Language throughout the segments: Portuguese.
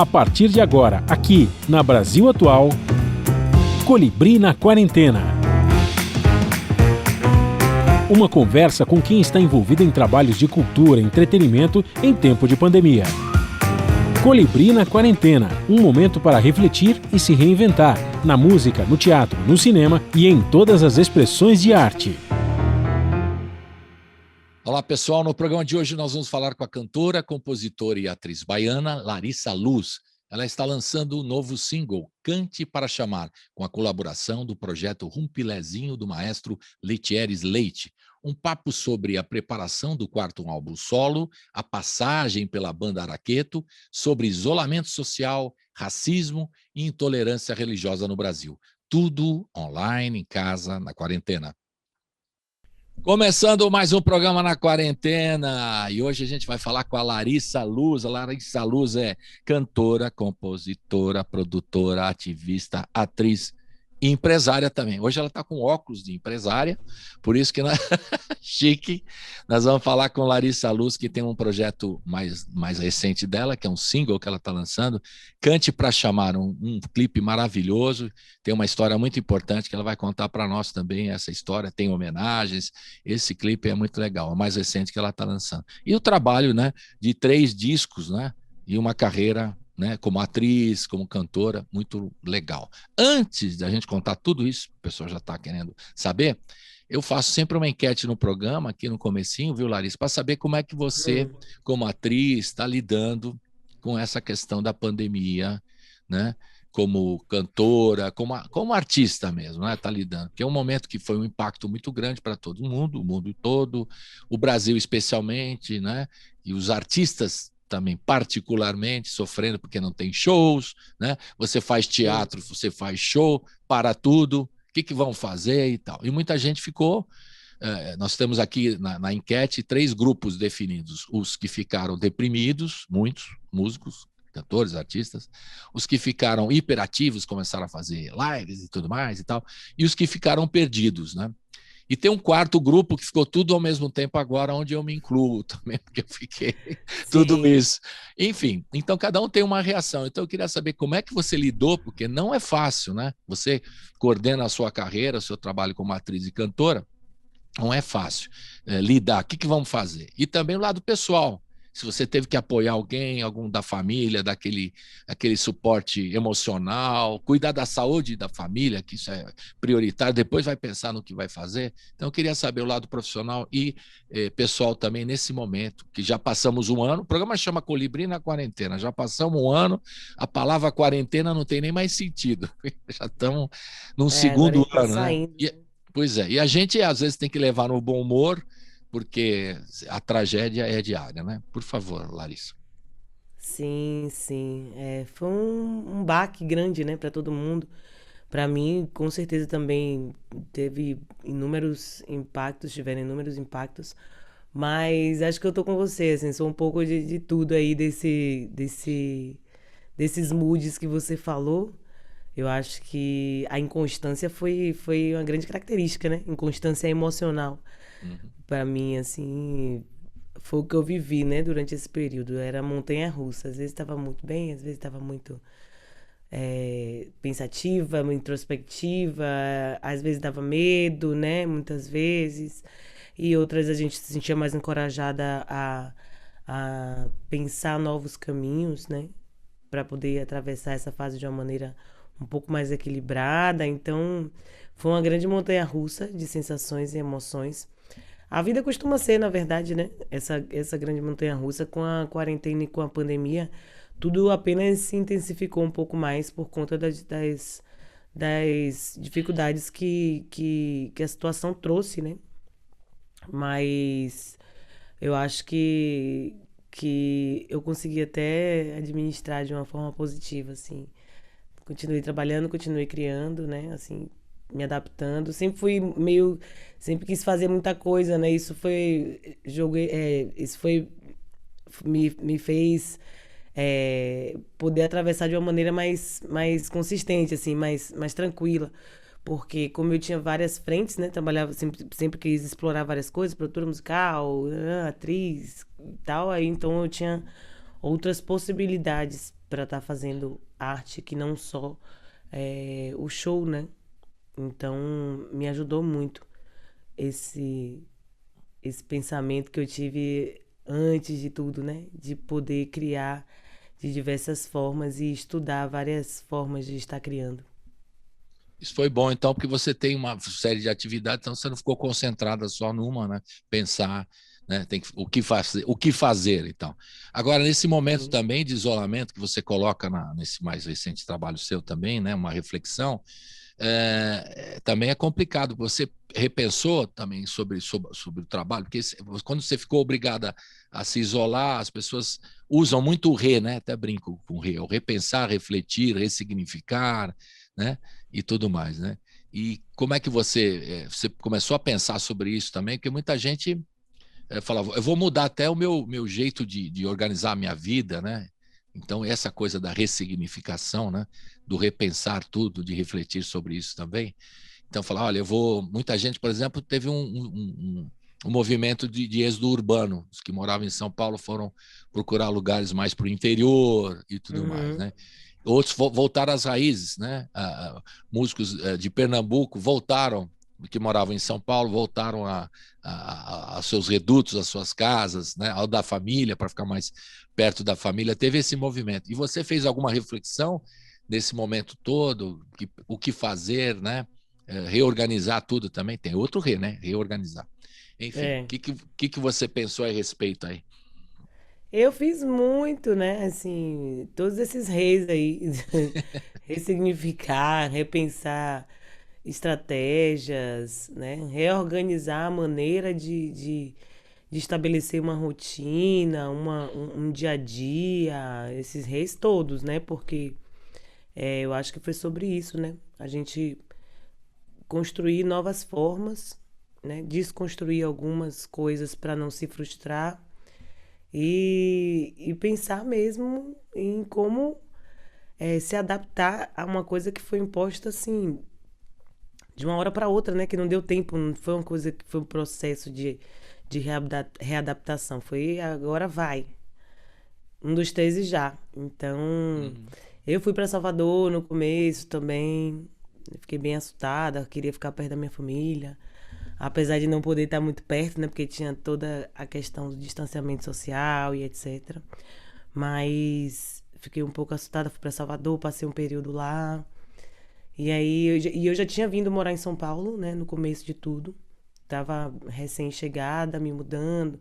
A partir de agora, aqui na Brasil Atual, Colibri na Quarentena. Uma conversa com quem está envolvido em trabalhos de cultura e entretenimento em tempo de pandemia. Colibri na Quarentena, um momento para refletir e se reinventar, na música, no teatro, no cinema e em todas as expressões de arte. Olá, pessoal. No programa de hoje nós vamos falar com a cantora, compositora e atriz baiana Larissa Luz. Ela está lançando o novo single, Cante para Chamar, com a colaboração do projeto Rumpilezinho do maestro Letieres Leite. Um papo sobre a preparação do quarto álbum solo, a passagem pela banda Araqueto, sobre isolamento social, racismo e intolerância religiosa no Brasil. Tudo online, em casa, na quarentena. Começando mais um programa na quarentena, e hoje a gente vai falar com a Larissa Luz. A Larissa Luz é cantora, compositora, produtora, ativista, atriz e empresária também. Hoje ela está com óculos de empresária, por isso que chique. Nós vamos falar com Larissa Luz, que tem um projeto mais recente dela, que é um single que ela está lançando, Cante para Chamar, um clipe maravilhoso, tem uma história muito importante que ela vai contar para nós também, essa história, tem homenagens, esse clipe é muito legal, é o mais recente que ela está lançando. E o trabalho, né, de 3 discos, né, e uma carreira, né, como atriz, como cantora, muito legal. Antes da gente contar tudo isso, o pessoal já está querendo saber, eu faço sempre uma enquete no programa, aqui no comecinho, viu, Larissa, para saber como é que você, como atriz, está lidando com essa questão da pandemia, né, como cantora, como artista mesmo, né, está lidando. Porque é um momento que foi um impacto muito grande para todo mundo, o mundo todo, o Brasil especialmente, né, e os artistas também particularmente sofrendo porque não tem shows, né? Você faz teatro, você faz show, para tudo, o que vão fazer e tal. E muita gente ficou, nós temos aqui na enquete 3 grupos definidos, os que ficaram deprimidos, muitos músicos, cantores, artistas, os que ficaram hiperativos, começaram a fazer lives e tudo mais e tal, e os que ficaram perdidos, né? E tem um 4º grupo que ficou tudo ao mesmo tempo agora, onde eu me incluo também, porque eu fiquei tudo isso. Enfim, então cada um tem uma reação. Então eu queria saber como é que você lidou, porque não é fácil, né? Você coordena a sua carreira, o seu trabalho como atriz e cantora, não é fácil lidar. O que vamos fazer? E também o lado pessoal. Se você teve que apoiar alguém, algum da família, aquele suporte emocional, cuidar da saúde da família, que isso é prioritário, depois vai pensar no que vai fazer. Então, eu queria saber o lado profissional e pessoal também nesse momento, que já passamos um ano, o programa chama Colibri na Quarentena, já passamos um ano, a palavra quarentena não tem nem mais sentido, já estamos num segundo ano, né? Pois é, e a gente às vezes tem que levar no bom humor, porque a tragédia é diária, né? Por favor, Larissa. Sim. Foi um baque grande, né, para todo mundo. Para mim, com certeza também tiveram inúmeros impactos, mas acho que eu tô com você, assim, sou um pouco de tudo aí desses moods que você falou. Eu acho que a inconstância foi uma grande característica, né? Inconstância emocional. Para mim, assim, foi o que eu vivi, né, durante esse período. Era montanha-russa. Às vezes estava muito bem, às vezes estava muito pensativa, muito introspectiva. Às vezes dava medo, né, muitas vezes. E outras a gente se sentia mais encorajada a pensar novos caminhos, né, para poder atravessar essa fase de uma maneira um pouco mais equilibrada. Então, foi uma grande montanha-russa de sensações e emoções. A vida costuma ser, na verdade, né? Essa grande montanha-russa, com a quarentena e com a pandemia, tudo apenas se intensificou um pouco mais por conta das dificuldades que a situação trouxe, né? Mas eu acho que eu consegui até administrar de uma forma positiva, assim. Continuei trabalhando, continuei criando, né? Assim, me adaptando. Sempre quis fazer muita coisa, né? Isso me fez poder atravessar de uma maneira mais consistente, assim, mais tranquila. Porque como eu tinha várias frentes, né? Trabalhava, sempre quis explorar várias coisas, produtora musical, atriz e tal. Aí então eu tinha outras possibilidades para estar fazendo arte que não só o show, né? Então, me ajudou muito esse, esse pensamento que eu tive antes de tudo, né? De poder criar de diversas formas e estudar várias formas de estar criando. Isso foi bom, então, porque você tem uma série de atividades, então você não ficou concentrada só numa, né? Pensar, né? O que fazer, então. Agora, nesse momento Sim. também de isolamento que você coloca nesse mais recente trabalho seu também, né? Uma reflexão, também é complicado. Você repensou também sobre o trabalho, porque quando você ficou obrigada a se isolar, as pessoas usam muito o né? Até brinco com o repensar, refletir, ressignificar, né? E tudo mais, né? E como é que você começou a pensar sobre isso também? Porque muita gente falava, eu vou mudar até o meu jeito de organizar a minha vida, né? Então, essa coisa da ressignificação, né? Do repensar tudo, de refletir sobre isso também. Então, falar, olha, muita gente, por exemplo, teve um movimento de êxodo urbano. Os que moravam em São Paulo foram procurar lugares mais para o interior e tudo mais, Uhum. né? Outros voltaram às raízes, né? Músicos de Pernambuco voltaram, que moravam em São Paulo, voltaram aos seus redutos, às suas casas, né? Ao da família, para ficar mais perto da família. Teve esse movimento. E você fez alguma reflexão nesse momento todo? O que fazer, né? Reorganizar tudo também? Tem outro né? Reorganizar. Enfim, o É. que você pensou a respeito aí? Eu fiz muito, né? Assim, todos esses reis aí, ressignificar, repensar estratégias, né? Reorganizar a maneira de estabelecer uma rotina, um dia a dia, esses reis todos, né? Porque eu acho que foi sobre isso, né? A gente construir novas formas, né? Desconstruir algumas coisas para não se frustrar e pensar mesmo em como se adaptar a uma coisa que foi imposta assim de uma hora para outra, né? Que não deu tempo, não foi uma coisa que foi um processo de readaptação. Foi agora vai. Um dos três e já. Então, eu fui para Salvador no começo também. Fiquei bem assustada, queria ficar perto da minha família. Apesar de não poder estar muito perto, né? Porque tinha toda a questão do distanciamento social e etc. Mas fiquei um pouco assustada, fui para Salvador, passei um período lá. E aí eu já tinha vindo morar em São Paulo, né? No começo de tudo. Tava recém-chegada, me mudando,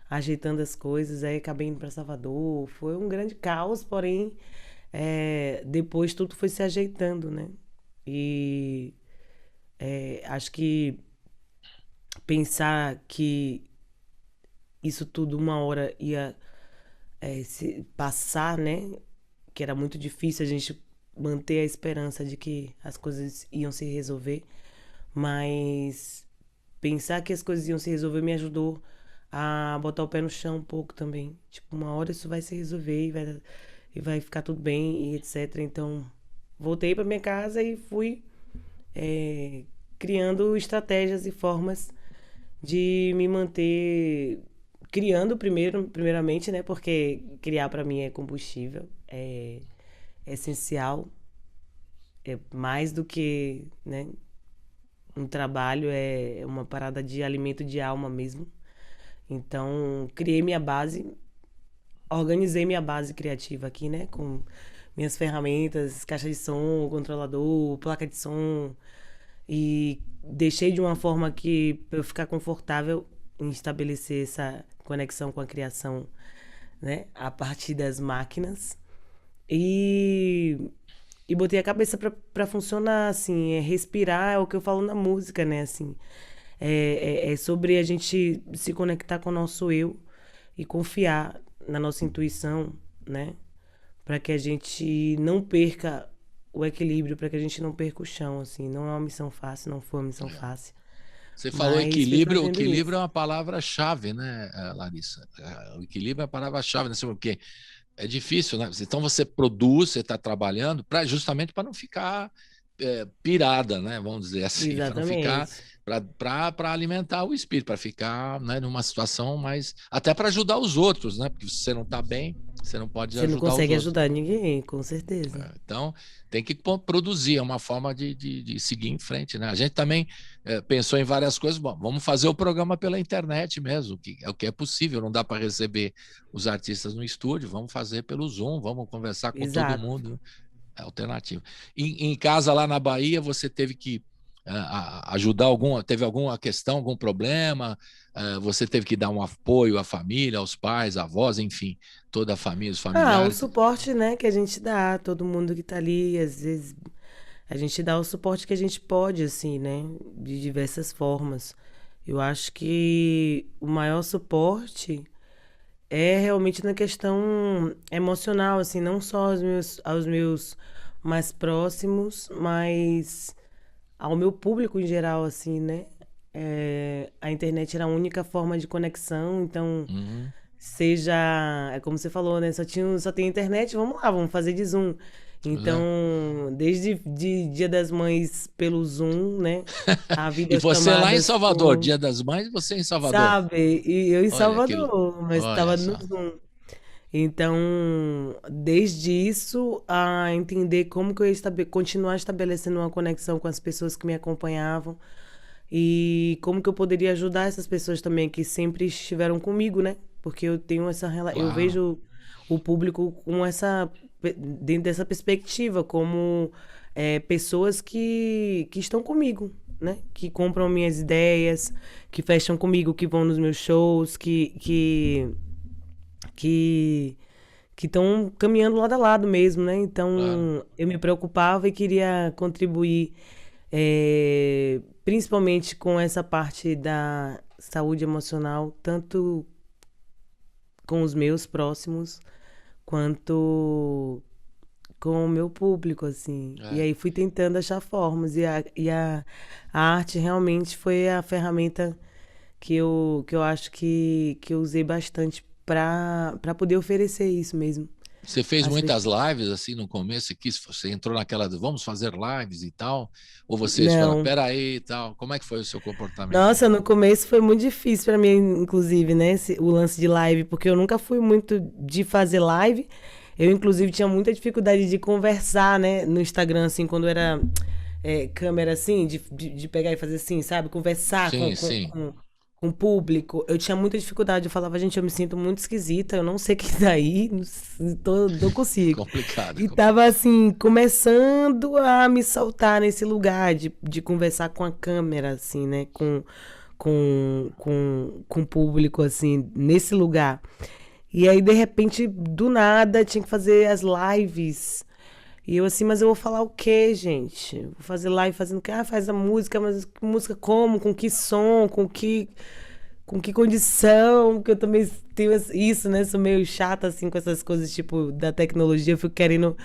ajeitando as coisas, aí acabei indo para Salvador. Foi um grande caos, porém, depois tudo foi se ajeitando, né? E acho que pensar que isso tudo uma hora ia se passar, né? Que era muito difícil a gente manter a esperança de que as coisas iam se resolver, mas pensar que as coisas iam se resolver me ajudou a botar o pé no chão um pouco também. Tipo, uma hora isso vai se resolver e vai ficar tudo bem e etc. Então, voltei para minha casa e fui criando estratégias e formas de me manter criando primeiramente, né? Porque criar para mim é combustível, é essencial, é mais do que, né, um trabalho, é uma parada de alimento de alma mesmo. Então, criei minha base, organizei minha base criativa aqui, né, com minhas ferramentas, caixa de som, controlador, placa de som, e deixei de uma forma que para eu ficar confortável em estabelecer essa conexão com a criação, né, a partir das máquinas. E, e botei a cabeça pra funcionar, assim, respirar é o que eu falo na música, né, assim, é sobre a gente se conectar com o nosso eu e confiar na nossa intuição, né, para que a gente não perca o equilíbrio, para que a gente não perca o chão, assim, não é uma missão fácil, não foi uma missão fácil, Você falou mas fui equilíbrio, o fazendo equilíbrio isso. é uma palavra-chave, né, Larissa? O equilíbrio é a palavra-chave, né? Porque é difícil, né? Então você produz, você está trabalhando justamente para não ficar pirada, né? Vamos dizer assim, para não ficar, Exatamente. para alimentar o espírito, para ficar, né, numa situação mais, até para ajudar os outros, né? Porque se você não está bem, você não pode Você não ajudar os consegue outros. ajudar ninguém, com certeza. Então, tem que produzir, é uma forma de seguir em frente, né? A gente também pensou em várias coisas. Bom, vamos fazer o programa pela internet mesmo, que é o que é possível, não dá para receber os artistas no estúdio, vamos fazer pelo Zoom, vamos conversar com todo Exato. mundo. É alternativa. Em casa, lá na Bahia, você teve que ajudar teve alguma questão, algum problema? Você teve que dar um apoio à família, aos pais, avós, enfim, toda a família, os Ah, o familiares? suporte, né, que a gente dá, todo mundo que tá ali, às vezes a gente dá o suporte que a gente pode, assim, né, de diversas formas. Eu acho que o maior suporte é realmente na questão emocional, assim, não só aos meus mais próximos, mas ao meu público em geral, assim, né? A internet era a única forma de conexão, então Uhum, seja, é como você falou, né? Só tem internet, vamos lá, vamos fazer de Zoom. pois é. Então, desde de Dia das Mães pelo Zoom, né? A E você lá em videochamadas Salvador, por, Dia das Mães, você em Salvador. sabe? E eu em Olha que, Salvador, mas olha estava no só. Zoom. Então, desde isso, a entender como que eu ia continuar estabelecendo uma conexão com as pessoas que me acompanhavam e como que eu poderia ajudar essas pessoas também que sempre estiveram comigo, né? Porque eu tenho eu Claro. vejo o público com dentro dessa perspectiva, como pessoas que estão comigo, né? Que compram minhas ideias, que fecham comigo, que vão nos meus shows, que que estão caminhando lado a lado mesmo, né? Claro. Então, eu me preocupava e queria contribuir, principalmente com essa parte da saúde emocional, tanto com os meus próximos, quanto com o meu público, assim. E É. aí fui tentando achar formas, a arte realmente foi a ferramenta que eu acho que eu usei bastante para poder oferecer isso mesmo. Você fez As muitas pessoas. lives assim no começo, você entrou naquela de vamos fazer lives e tal, ou vocês falaram, Não. pera aí e tal, como é que foi o seu comportamento? Nossa, no começo foi muito difícil para mim, inclusive, né, o lance de live, porque eu nunca fui muito de fazer live. Eu, inclusive, tinha muita dificuldade de conversar, né, no Instagram, assim, quando era câmera, assim, de pegar e fazer assim, sabe? Conversar com, Sim, com, sim, com, com o público. Eu tinha muita dificuldade. Eu falava, gente, eu me sinto muito esquisita, eu não sei o que daí, não consigo. complicado, E complicado. tava, assim, começando a me soltar nesse lugar de conversar com a câmera, assim, né? Com o público, assim, nesse lugar. E aí, de repente, do nada, tinha que fazer as lives. E eu assim, mas eu vou falar o quê, gente? Vou fazer live fazendo o quê? Ah, faz a música, mas música como? Com que som? Com que condição? Porque eu também tenho isso, né? Sou meio chata, assim, com essas coisas, tipo, da tecnologia. Eu fico querendo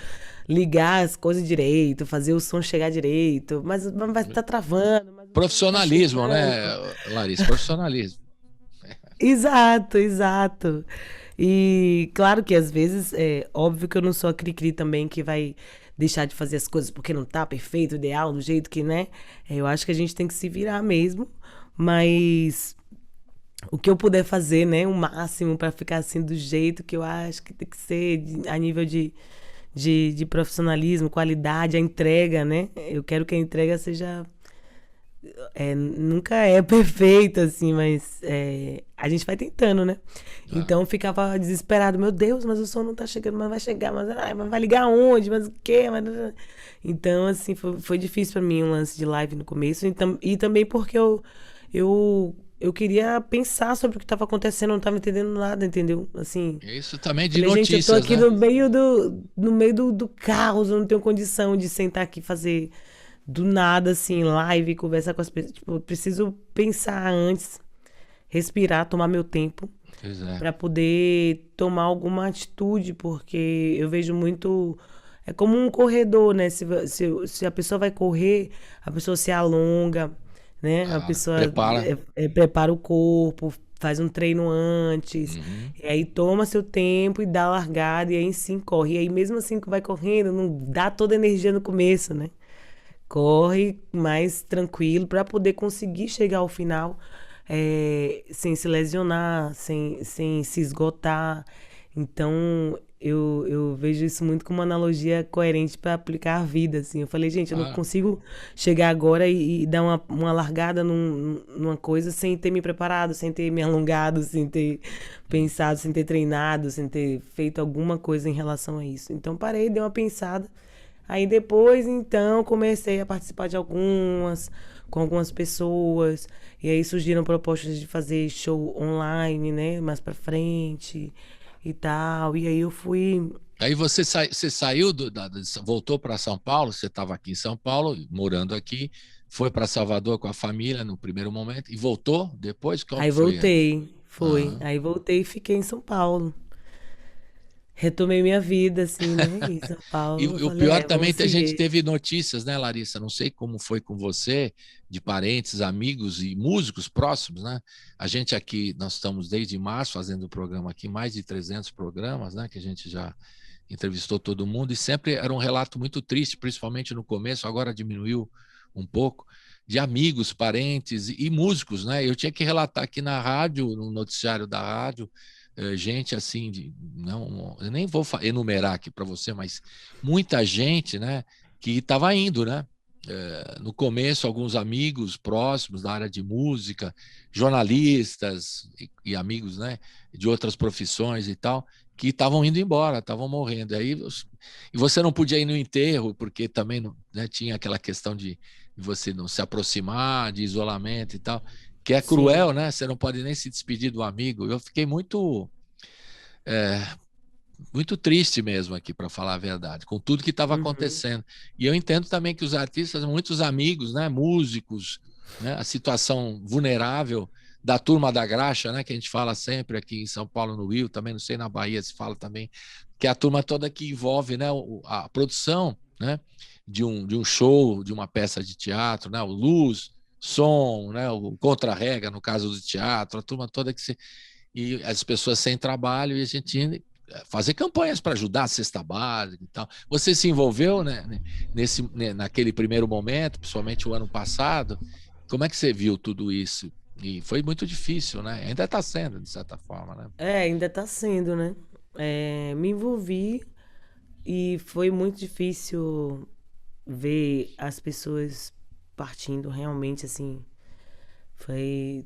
ligar as coisas direito, fazer o som chegar direito. Mas vai estar travando, mas o som não tá Profissionalismo, chegando. né, Larissa? Profissionalismo. Exato, exato. E claro que às vezes é óbvio que eu não sou a cri-cri também que vai deixar de fazer as coisas porque não tá perfeito, ideal, do jeito que, né? Eu acho que a gente tem que se virar mesmo, mas o que eu puder fazer, né, o máximo pra ficar assim do jeito que eu acho que tem que ser, a nível de profissionalismo, qualidade, a entrega, né? Eu quero que a entrega seja nunca é perfeito, assim, mas a gente vai tentando, né? Ah, Então eu ficava desesperado, meu Deus, mas o som não tá chegando, mas vai chegar, mas vai ligar aonde? Mas o quê? Então, assim, foi difícil pra mim um lance de live no começo, e também porque eu queria pensar sobre o que estava acontecendo, eu não tava entendendo nada, entendeu? Assim, isso também de falei, gente, eu tô notícias, aqui né? no meio do caos, eu não tenho condição de sentar aqui e fazer do nada, assim, live, conversar com as pessoas. Tipo, eu preciso pensar antes, respirar, tomar meu tempo Pois é. para poder tomar alguma atitude, porque eu vejo muito. É como um corredor, né? Se a pessoa vai correr, a pessoa se alonga, né? A Claro. pessoa Prepara. prepara o corpo, faz um treino antes, Uhum. e aí toma seu tempo e dá a largada, e aí sim corre. E aí, mesmo assim que vai correndo, não dá toda a energia no começo, né? Corre mais tranquilo para poder conseguir chegar ao final sem se lesionar, sem se esgotar. Então, eu vejo isso muito como uma analogia coerente para aplicar a vida, assim. Eu falei, gente, eu não Ah, consigo chegar agora e dar uma largada numa coisa sem ter me preparado, sem ter me alongado, sem ter hum. pensado, sem ter treinado, sem ter feito alguma coisa em relação a isso. Então, parei, dei uma pensada. Aí depois, então, comecei a participar com algumas pessoas. E aí surgiram propostas de fazer show online, né? Mais pra frente e tal. E aí eu fui. Aí você saiu voltou para São Paulo, você estava aqui em São Paulo, morando aqui, foi para Salvador com a família no primeiro momento e voltou depois? Como Aí que foi? voltei. Foi. Aham. Aí voltei e fiquei em São Paulo. Retomei minha vida, assim, né? Em São E Paulo. Eu o falei, pior vamos também, a gente seguir. teve notícias, né, Larissa? Não sei como foi com você, de parentes, amigos e músicos próximos, né? A gente aqui, nós estamos desde março fazendo o programa aqui, mais de 300 programas, né? Que a gente já entrevistou todo mundo e sempre era um relato muito triste, principalmente no começo, agora diminuiu um pouco, de amigos, parentes e músicos, né? Eu tinha que relatar aqui na rádio, no noticiário da rádio, gente assim, não, eu nem vou enumerar aqui para você, mas muita gente, né, que estava indo, né? No começo, alguns amigos próximos da área de música, jornalistas e amigos, né, de outras profissões e tal, que estavam indo embora, estavam morrendo. E você não podia ir no enterro, porque também, né, tinha aquela questão de você não se aproximar, de isolamento e tal, que é Sim. cruel, né? Você não pode nem se despedir do amigo. Eu fiquei é, muito triste mesmo aqui, para falar a verdade, com tudo que estava Uhum. acontecendo. E eu entendo também que os artistas, muitos amigos, né, músicos, né, a situação vulnerável da turma da graxa, né, que a gente fala sempre aqui em São Paulo, no Rio, também não sei, na Bahia se fala também, que é a turma toda que envolve, né, a produção, né, de um show, de uma peça de teatro, né, o luz, som, né, o contra-rega, no caso do teatro, a turma toda que se e as pessoas sem trabalho e a gente fazer campanhas para ajudar a cesta básica e tal. Você se envolveu, né, naquele primeiro momento, principalmente o ano passado? Como é que você viu tudo isso? E foi muito difícil, né? Ainda está sendo, de certa forma, né? É, ainda tá sendo, né? É, me envolvi e foi muito difícil ver as pessoas partindo realmente assim. Foi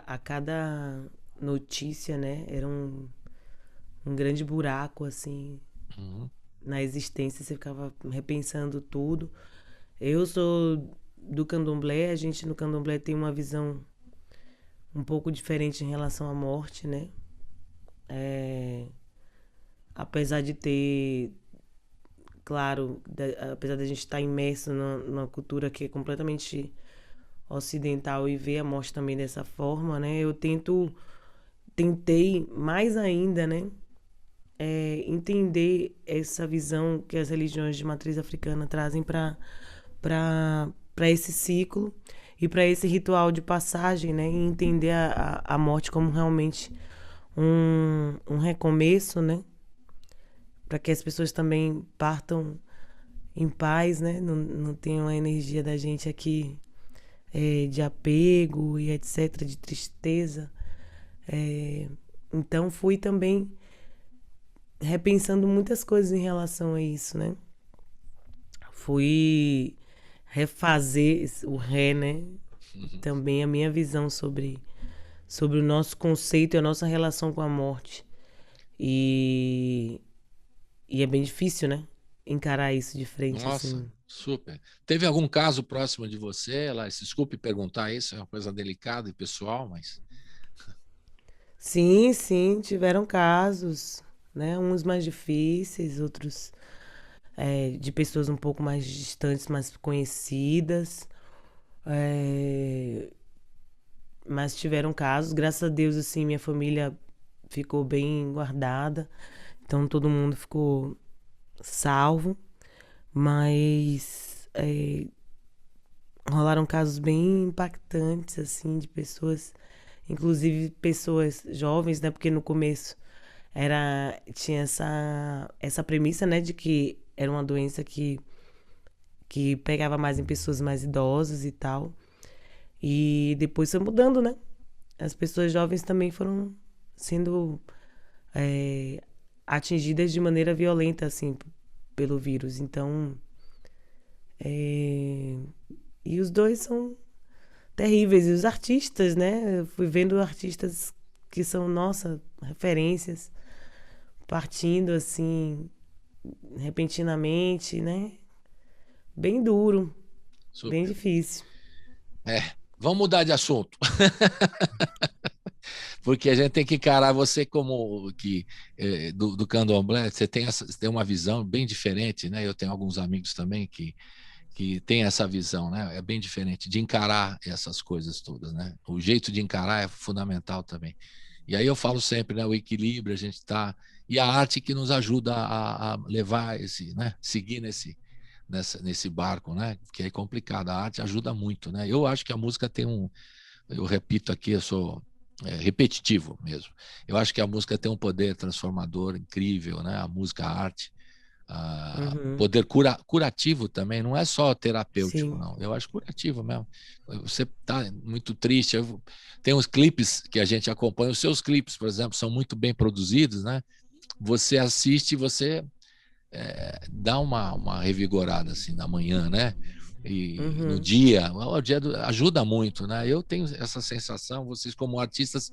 a cada notícia, né? Era um grande buraco assim Uhum. na existência. Você ficava repensando tudo. Eu sou do Candomblé. A gente no Candomblé tem uma visão um pouco diferente em relação à morte, né? É, apesar de ter, claro, apesar de a gente estar imerso numa cultura que é completamente ocidental e ver a morte também dessa forma, né? Tentei mais ainda, né? Entender essa visão que as religiões de matriz africana trazem para esse ciclo e para esse ritual de passagem, né? E entender a morte como realmente um recomeço, né? Para que as pessoas também partam em paz, né? Não tenham a energia da gente aqui de apego e etc, de tristeza. É, então fui também repensando muitas coisas em relação a isso, né? Fui refazer o ré, né? Também a minha visão sobre o nosso conceito e a nossa relação com a morte. E, e é bem difícil, né? Encarar isso de frente, Nossa, assim. super. Teve algum caso próximo de você? Larissa? Desculpe perguntar isso, é uma coisa delicada e pessoal, mas. Sim, sim, tiveram casos, né? Uns mais difíceis, outros de pessoas um pouco mais distantes, mais conhecidas. É, mas tiveram casos, graças a Deus, assim, minha família ficou bem guardada, então todo mundo ficou salvo, mas rolaram casos bem impactantes, assim, de pessoas, inclusive pessoas jovens, né? Porque no começo tinha essa premissa, né, de que era uma doença que pegava mais em pessoas mais idosas e tal. E depois foi mudando, né? As pessoas jovens também foram sendo atingidas de maneira violenta, assim, pelo vírus. Então, e os dois são terríveis. E os artistas, né? Eu fui vendo artistas que são, nossa, referências, partindo, assim, repentinamente, né? Bem duro, bem Super. difícil. Vamos mudar de assunto. Porque a gente tem que encarar você como que do candomblé, você tem uma visão bem diferente, né? Eu tenho alguns amigos também que têm essa visão, né? É bem diferente de encarar essas coisas todas, né? O jeito de encarar é fundamental também. E aí eu falo sempre, né? O equilíbrio, a gente está e a arte que nos ajuda a levar esse, né? Seguir nesse barco, né? Que é complicado. A arte ajuda muito, né? Eu acho que a música tem eu repito aqui, eu sou repetitivo mesmo. Eu acho que a música tem um poder transformador incrível, né? A música, a arte, Uhum, poder curativo também, não é só terapêutico, sim. não. Eu acho curativo mesmo. Você está muito triste, tem uns clipes que a gente acompanha, os seus clipes, por exemplo, são muito bem produzidos, né? Você assiste e você dá uma revigorada assim na manhã, né? E no Uhum, dia, o dia ajuda muito, né? Eu tenho essa sensação, vocês como artistas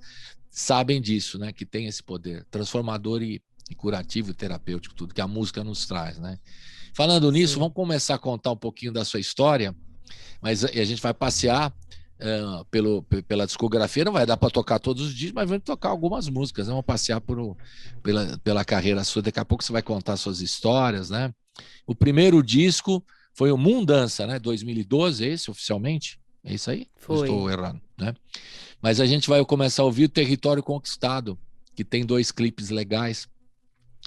sabem disso, né? Que tem esse poder transformador e curativo e terapêutico, tudo que a música nos traz, né? Falando nisso, sim. vamos começar a contar um pouquinho da sua história, mas a gente vai passear pela discografia, não vai dar para tocar todos os dias, mas vamos tocar algumas músicas, né? Vamos passear pela carreira sua, daqui a pouco você vai contar suas histórias, né? O primeiro disco foi o Mundança, né? 2012, é esse oficialmente? É isso aí? Eu estou Foi. errando, né? Mas a gente vai começar a ouvir o Território Conquistado, que tem 2 clipes legais.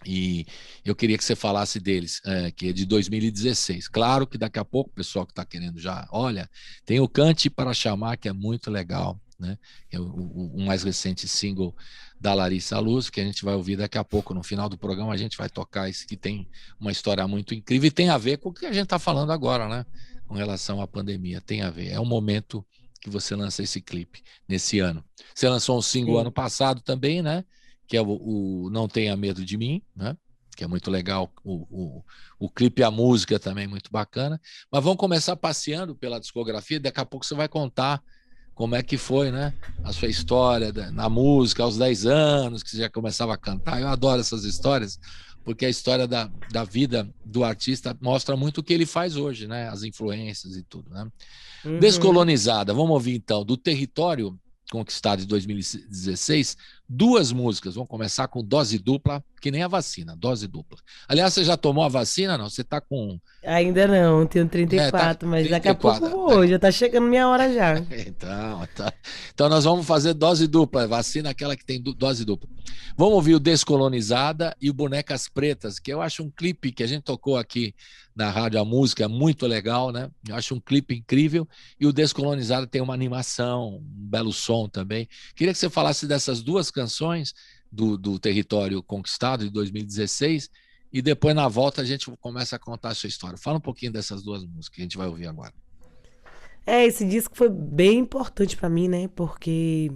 E eu queria que você falasse deles, que é de 2016. Claro que daqui a pouco o pessoal que está querendo já, olha, tem o Cante para Chamar, que é muito legal, né? É o mais recente single da Larissa Luz, que a gente vai ouvir daqui a pouco. No final do programa, a gente vai tocar esse que tem uma história muito incrível e tem a ver com o que a gente está falando agora, né? Com relação à pandemia. Tem a ver. É um momento que você lança esse clipe nesse ano. Você lançou um single ano Sim. passado também, né? Que é o Não Tenha Medo de Mim, né? Que é muito legal, o clipe e a música também muito bacana. Mas vamos começar passeando pela discografia, daqui a pouco você vai contar como é que foi, né? A sua história na música, aos 10 anos, que você já começava a cantar. Eu adoro essas histórias, porque a história da vida do artista mostra muito o que ele faz hoje, né? As influências e tudo, né? Uhum. Descolonizada, vamos ouvir então, do Território Conquistado de 2016, 2 músicas. Vamos começar com Dose Dupla, que nem a vacina, Dose Dupla. Aliás, você já tomou a vacina? Não, você está com. Ainda não, tenho Tá 34, mas daqui a pouco 34. vou, já tá chegando minha hora já. Então, tá. Então nós vamos fazer dose dupla, vacina aquela que tem dose dupla. Vamos ouvir o Descolonizada e o Bonecas Pretas, que eu acho um clipe que a gente tocou aqui na Rádio A Música, muito legal, né? Eu acho um clipe incrível e o Descolonizada tem uma animação, um belo som também. Queria que você falasse dessas 2 canções do Território Conquistado de 2016 e depois na volta a gente começa a contar a sua história. Fala um pouquinho dessas 2 músicas que a gente vai ouvir agora. Esse disco foi bem importante pra mim, né? Porque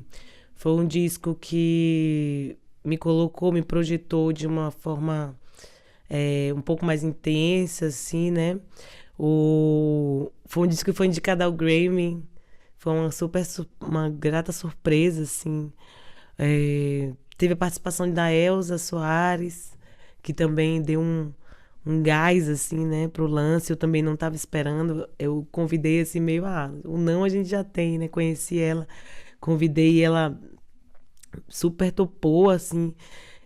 foi um disco que me colocou, me projetou de uma forma um pouco mais intensa, assim, né? Foi um disco que foi indicado ao Grammy. Foi uma grata surpresa, assim. Teve a participação da Elza Soares, que também deu um gás, assim, né, pro lance. Eu também não estava esperando. Eu convidei, assim, meio, o não a gente já tem, né? Conheci ela, convidei ela, super topou, assim.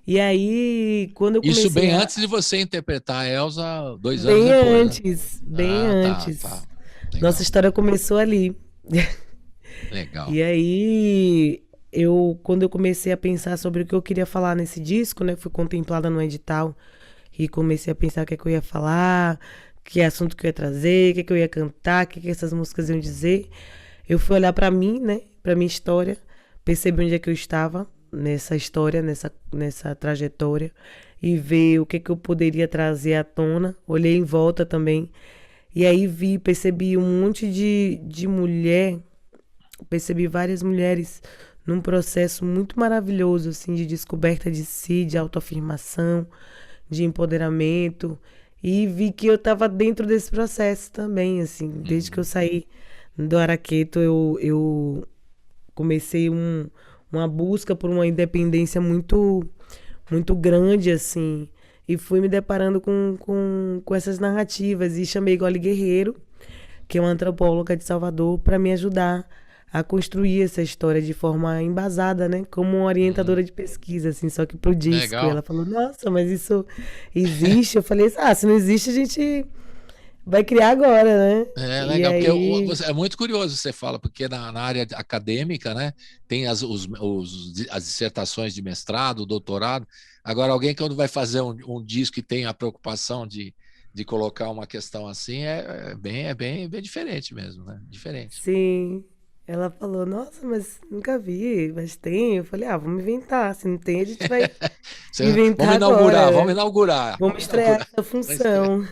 E aí, quando eu Isso comecei bem a. antes de você interpretar a Elsa 2 anos Bem depois, né? antes, bem Ah, tá. antes. Nossa Legal, história começou ali. legal. E aí, quando eu comecei a pensar sobre o que eu queria falar nesse disco, né? Fui contemplada no edital e comecei a pensar o que é que eu ia falar, que assunto que eu ia trazer, o que é que eu ia cantar, o que é que essas músicas iam dizer. Eu fui olhar pra mim, né? Pra minha história, perceber onde é que eu estava nessa história, nessa trajetória e ver o que é que eu poderia trazer à tona. Olhei em volta também e aí percebi um monte de mulher, percebi várias mulheres num processo muito maravilhoso, assim, de descoberta de si, de autoafirmação, de empoderamento. E vi que eu estava dentro desse processo também, assim. Desde que eu Uhum. saí do Araqueto, eu comecei uma busca por uma independência muito grande, assim. E fui me deparando com essas narrativas. E chamei Gole Guerreiro, que é uma antropóloga de Salvador, para me ajudar a construir essa história de forma embasada, né? Como uma Uhum. orientadora de pesquisa, assim, só que pro disco. E Legal. ela falou, nossa, mas isso existe? Eu falei, ah, se não existe, a gente vai criar agora, né? É E legal, porque aí, é muito curioso você fala, porque na área acadêmica, né, tem as dissertações de mestrado, doutorado. Agora, alguém quando vai fazer um disco e tem a preocupação de colocar uma questão assim, bem diferente mesmo, né? Diferente. sim, ela falou, nossa, mas nunca vi, mas tem. Eu falei, ah, vamos inventar. Se não tem, a gente vai Vamos inventar inaugurar, agora, vamos né? inaugurar, Vamos vamos estrear inaugurar. essa função.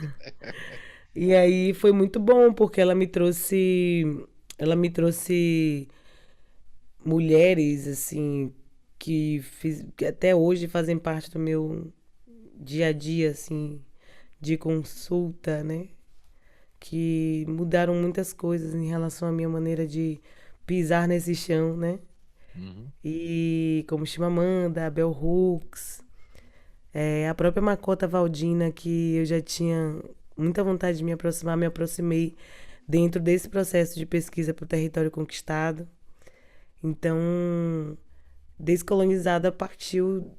E aí foi muito bom, porque ela me trouxe mulheres, assim, que até hoje fazem parte do meu dia a dia, assim, de consulta, né? Que mudaram muitas coisas em relação à minha maneira de pisar nesse chão, né? Uhum. E como Chimamanda, Bell Hooks, a própria Makota Valdina, que eu já tinha muita vontade de me aproximar, me aproximei dentro desse processo de pesquisa para o território conquistado. Então, Descolonizada partiu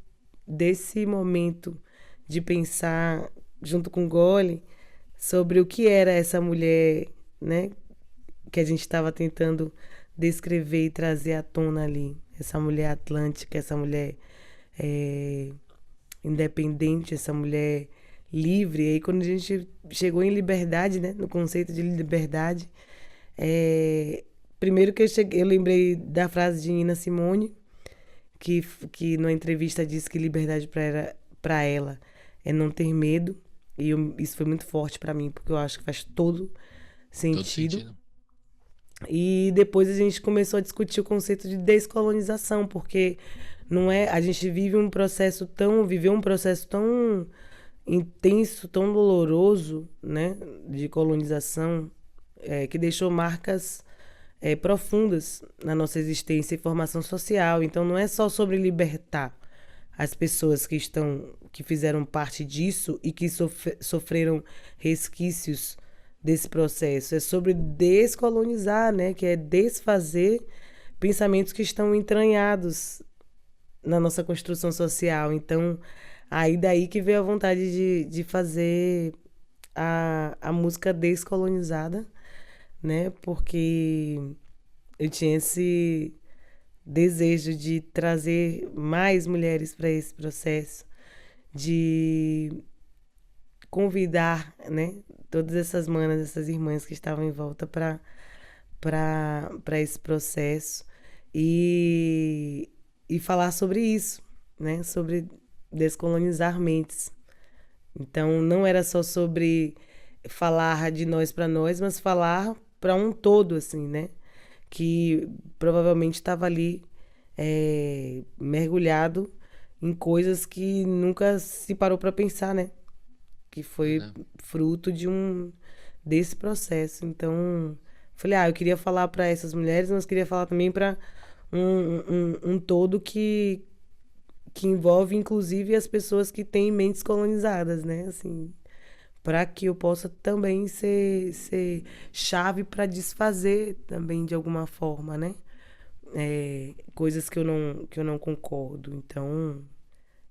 desse momento de pensar, junto com Gole, sobre o que era essa mulher, né, que a gente estava tentando descrever e trazer à tona ali. Essa mulher atlântica, essa mulher é, independente, essa mulher livre. E aí, quando a gente chegou em liberdade, né, no conceito de liberdade, é, primeiro que eu lembrei da frase de Nina Simone, que numa entrevista disse que liberdade para ela é não ter medo. E isso foi muito forte para mim, porque eu acho que faz todo Todo sentido. sentido. E depois a gente começou a discutir o conceito de descolonização, porque não é, a gente viveu um processo tão intenso, tão doloroso, né, de colonização, que deixou marcas profundas na nossa existência e formação social. Então não é só sobre libertar as pessoas que fizeram parte disso e que sofreram resquícios desse processo. É sobre descolonizar, né? Que é desfazer pensamentos que estão entranhados na nossa construção social. Então, aí daí que veio a vontade de fazer a música descolonizada, né? Porque eu tinha esse desejo de trazer mais mulheres para esse processo, de convidar, né, todas essas manas, essas irmãs que estavam em volta para esse processo e falar sobre isso, né, sobre descolonizar mentes. Então não era só sobre falar de nós para nós, mas falar para um todo, assim, né? Que provavelmente estava ali mergulhado em coisas que nunca se parou para pensar, né? Que foi Né? fruto desse processo. Então, falei, eu queria falar para essas mulheres, mas queria falar também para um todo que envolve, inclusive, as pessoas que têm mentes colonizadas, né? Assim, para que eu possa também ser chave para desfazer também de alguma forma, né? Coisas que eu não concordo. Então,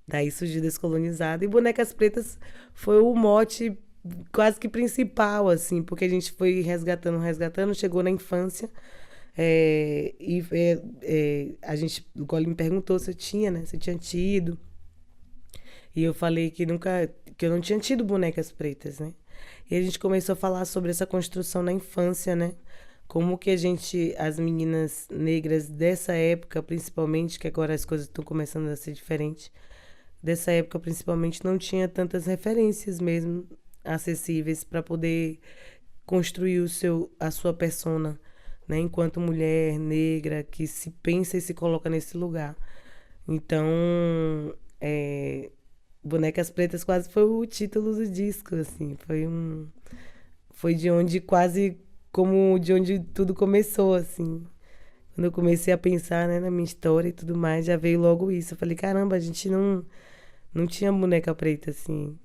daí surgiu Descolonizada. E Bonecas Pretas foi o mote quase que principal, assim, porque a gente foi resgatando, chegou na infância. O Gole me perguntou se eu tinha, né? Se eu tinha tido. E eu falei que eu não tinha tido bonecas pretas, né? E a gente começou a falar sobre essa construção na infância, né? Como que as meninas negras dessa época, principalmente, que agora as coisas estão começando a ser diferentes, dessa época principalmente não tinha tantas referências mesmo acessíveis para poder construir a sua persona né? Enquanto mulher negra que se pensa e se coloca nesse lugar. Então, Bonecas Pretas quase foi o título do disco, assim. Foi de onde de onde tudo começou, assim. Quando eu comecei a pensar, né, na minha história e tudo mais, já veio logo isso. Eu falei, caramba, a gente não tinha boneca preta, assim.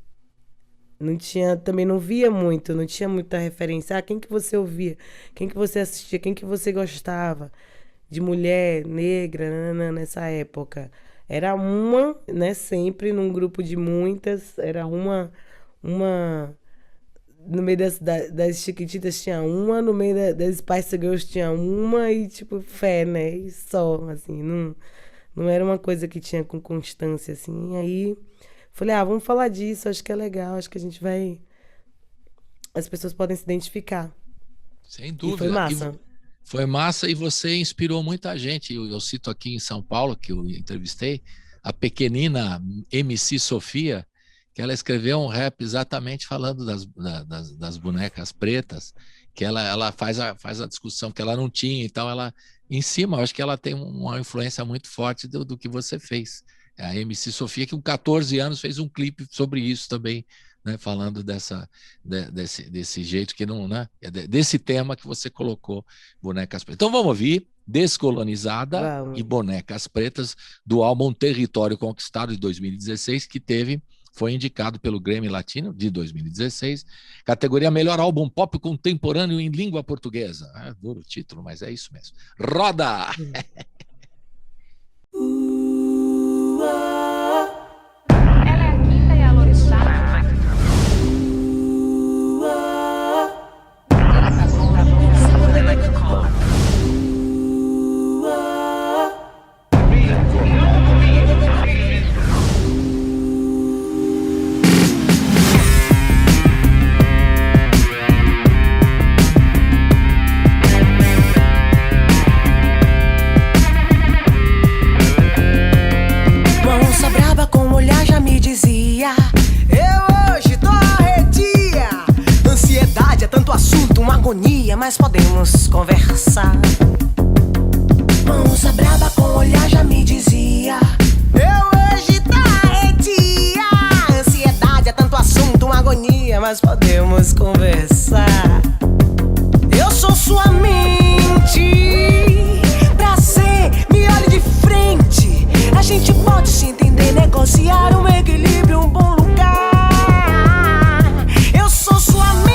Não tinha, também não via muito, não tinha muita referência. Quem que você ouvia? Quem que você assistia? Quem que você gostava? De mulher negra, nessa época. Era uma, né, sempre num grupo de muitas. Era uma no meio das Chiquititas tinha uma, no meio das Spice Girls tinha uma e, tipo, fé, né? E só, assim, não era uma coisa que tinha com constância, assim. E aí, falei, vamos falar disso, acho que é legal, acho que a gente vai... As pessoas podem se identificar. Sem dúvida. E foi massa. Foi massa e você inspirou muita gente. Eu cito aqui em São Paulo, que eu entrevistei, a pequenina MC Sofia, que ela escreveu um rap exatamente falando das bonecas pretas, que ela faz a discussão que ela não tinha, então ela, em cima, eu acho que ela tem uma influência muito forte do que você fez. A MC Sofia, que com 14 anos fez um clipe sobre isso também, né, falando desse jeito que não, né, desse tema que você colocou, Bonecas Pretas. Então vamos ouvir Descolonizada e Bonecas Pretas, do álbum Território Conquistado de 2016, que foi indicado pelo Grammy Latino de 2016, categoria Melhor Álbum Pop Contemporâneo em Língua Portuguesa. Duro o título, mas é isso mesmo. Roda! Ela é a quinta e a Lorissá. Mas podemos conversar. Onça braba com olhar já me dizia: eu hoje tô arredia. Ansiedade é tanto assunto, uma agonia, mas podemos conversar. Eu sou sua mente, prazer, me olhe de frente. A gente pode se entender, negociar um equilíbrio, um bom lugar. Eu sou sua mente.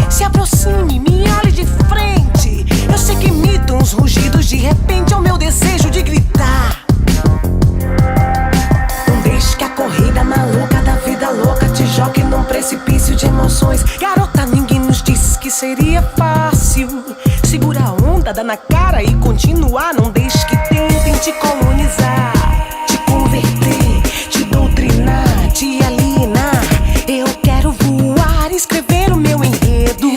Se aproxime, me olhe de frente. Eu sei que imitam uns rugidos, de repente é o meu desejo de gritar. Não deixe que a corrida maluca da vida louca te jogue num precipício de emoções. Garota, ninguém nos disse que seria fácil. Segura a onda, dá na cara e continuar. Não deixe que tentem te colonizar, te converter, te doutrinar, te alienar. Eu quero voar, escrever o meu enredo.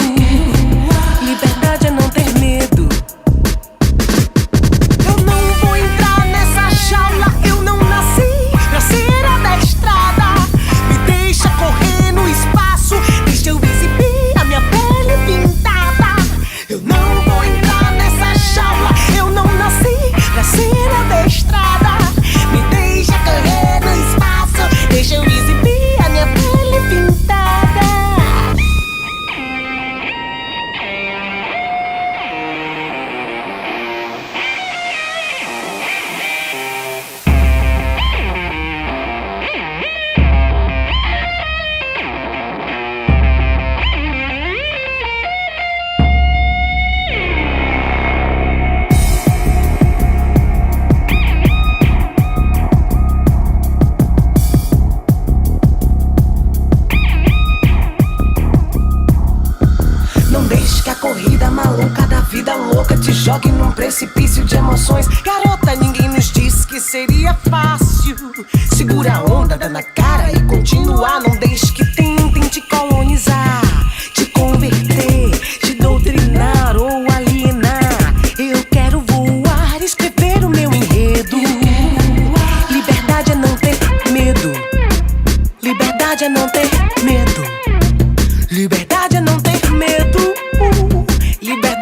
Liberdade é não ter medo. Eu não vou entrar nessa jaula. Eu não nasci pra ser adestrada. Me deixa correr no espaço. Deixa eu exibir a minha pele pintada. Eu não vou entrar nessa jaula. Eu não nasci pra ser adestrada. Me deixa correr no espaço. Deixa eu exibir a minha pele pintada. Corrida maluca da vida louca te jogue num precipício de emoções. Garota, ninguém nos disse que seria fácil. Segura a onda, dá na cara e continuar. Não deixe que tentem te colonizar, te converter, te doutrinar ou alienar. Eu quero voar, escrever o meu enredo. Liberdade é não ter medo. Liberdade é não ter medo. Liberdade é não ter medo. Liberdade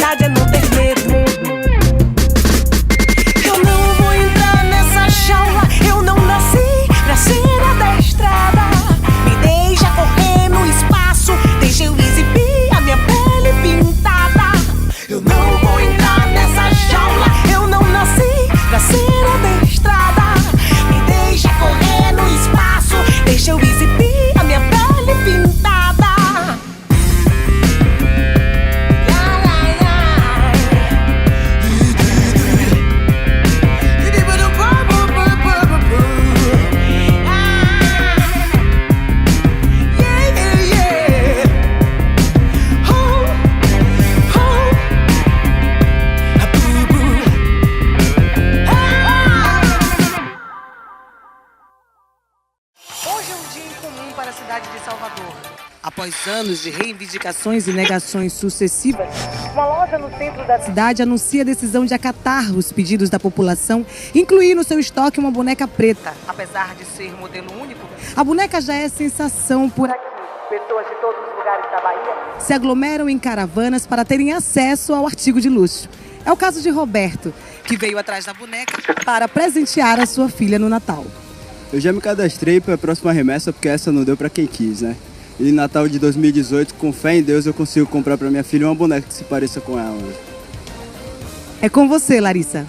Hoje é um dia incomum para a cidade de Salvador. Após anos de reivindicações e negações sucessivas, uma loja no centro da cidade anuncia a decisão de acatar os pedidos da população, incluir no seu estoque uma boneca preta. Apesar de ser modelo único, a boneca já é sensação por aqui. Pessoas de todos os lugares da Bahia se aglomeram em caravanas para terem acesso ao artigo de luxo. É o caso de Roberto, que veio atrás da boneca para presentear a sua filha no Natal. Eu já me cadastrei para a próxima remessa porque essa não deu para quem quis, né? E no Natal de 2018, com fé em Deus, eu consigo comprar para minha filha uma boneca que se pareça com ela. É com você, Larissa.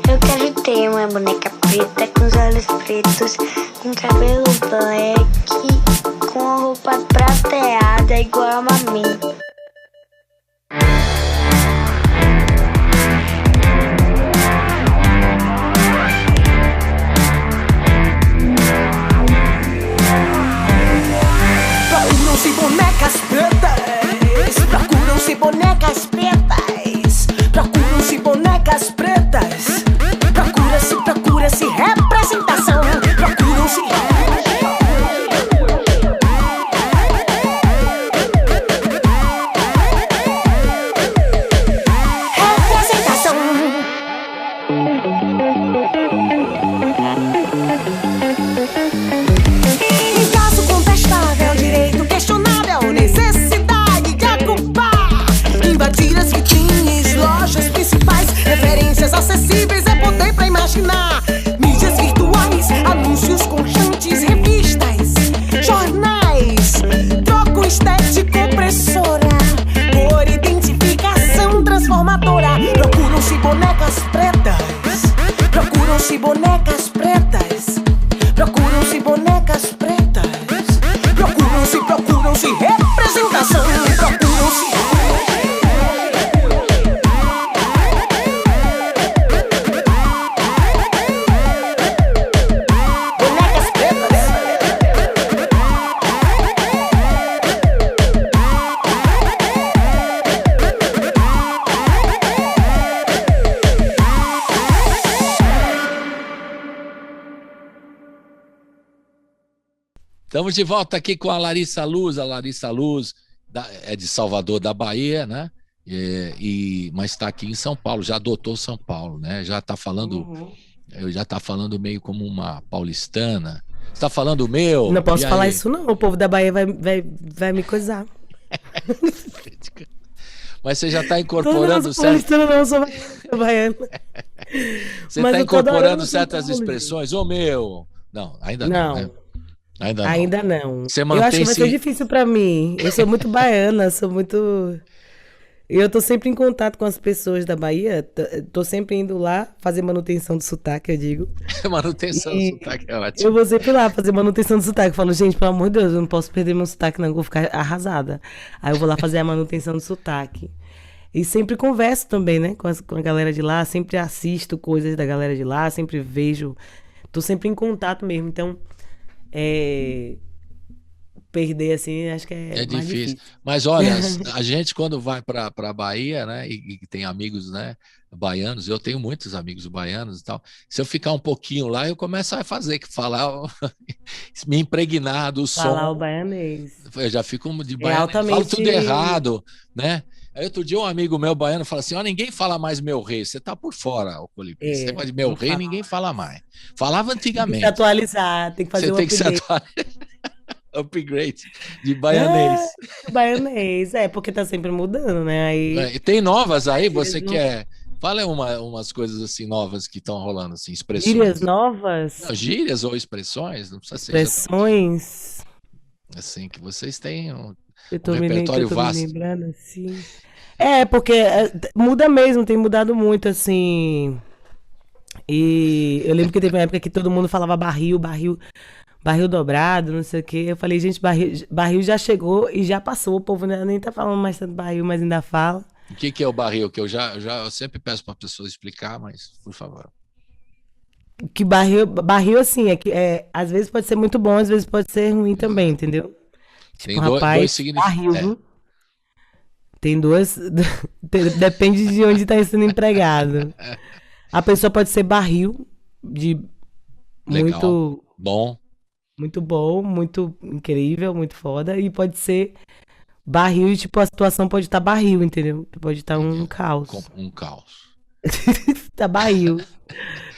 Eu quero ter uma boneca preta com os olhos pretos, com cabelo black, com a roupa prateada igual a mim. Procuram-se bonecas pretas, procuram-se bonecas pretas, procuram-se bonecas pretas, procura-se representação, procuram-se representação. Em caso contestável, direito questionável, necessidade de ocupar, invadir as vitrines, lojas principais, referências acessíveis, é poder pra imaginar. Mídias virtuais, anúncios constantes, revistas, jornais, troco estético opressora, por identificação transformadora. Procuram-se bonecas pretas, procuram-se bonecas pretas, procuram-se bonecas pretas, procuram-se representação, procuram-se Estamos de volta aqui com a Larissa Luz. A Larissa Luz é de Salvador, da Bahia, né? Mas está aqui em São Paulo, já adotou São Paulo, né? Já está falando, já tá falando meio como uma paulistana. Você está falando meu? Não posso falar isso não, o povo da Bahia vai me coisar. Mas você já está incorporando não, paulistana não, sou baiana. Você está incorporando certas expressões. Ô meu! Não, ainda não, né? Ainda não. Você eu acho que vai ser difícil pra mim. Eu sou muito baiana, eu tô sempre em contato com as pessoas da Bahia, tô sempre indo lá fazer manutenção do sotaque, eu digo. Manutenção do sotaque é ótimo. Eu vou sempre lá fazer manutenção do sotaque. Eu falo, gente, pelo amor de Deus, eu não posso perder meu sotaque, não, eu vou ficar arrasada. Aí eu vou lá fazer a manutenção do sotaque. E sempre converso também, né, com a galera de lá, sempre assisto coisas da galera de lá, sempre vejo, tô sempre em contato mesmo, então... perder assim, acho que É é mais difícil. difícil. Mas olha, a gente quando vai para Bahia, né, e tem amigos, né, baianos, eu tenho muitos amigos baianos e tal. Se eu ficar um pouquinho lá, eu começo a falar, me impregnar do Falar o som. baianês. Eu já fico de É baiano, falo tudo altamente. errado, né? Aí outro dia um amigo meu baiano falou assim: ó, ninguém fala mais meu rei, você tá por fora, ô Colibri. Esse negócio de meu Não rei, fala ninguém mais. fala mais. Falava Tem que se antigamente. atualizar, tem que Você fazer o tem que se update. atualizar. Upgrade de É, baianês. baianês. É, porque tá sempre mudando, né? Aí E tem novas aí, eles você não. quer. Fala umas coisas assim novas que estão rolando, assim, Gírias expressões. novas, Não, gírias ou expressões, não precisa ser exatamente expressões. assim, que vocês têm Eu um tô que eu repertório tô me vasto. lembrando assim. É, porque muda mesmo, tem mudado muito, assim. E eu lembro que teve uma época que todo mundo falava barril, barril, barril dobrado, não sei o quê. Eu falei, gente, barril já chegou e já passou. O povo nem tá falando mais tanto barril, mas ainda fala. O que é o barril? Que eu sempre peço para pessoas explicar, mas por favor. Que barril assim, às vezes pode ser muito bom, às vezes pode ser ruim também, entendeu? Tipo, Tem dois rapaz, significados. barril, viu? Tem duas. Depende de onde tá sendo empregado. A pessoa pode ser barril, de Legal. muito, Bom. muito bom, muito incrível, muito foda. E pode ser barril e, tipo, a situação pode estar barril, entendeu? Pode estar um caos. Um caos. Tá barril.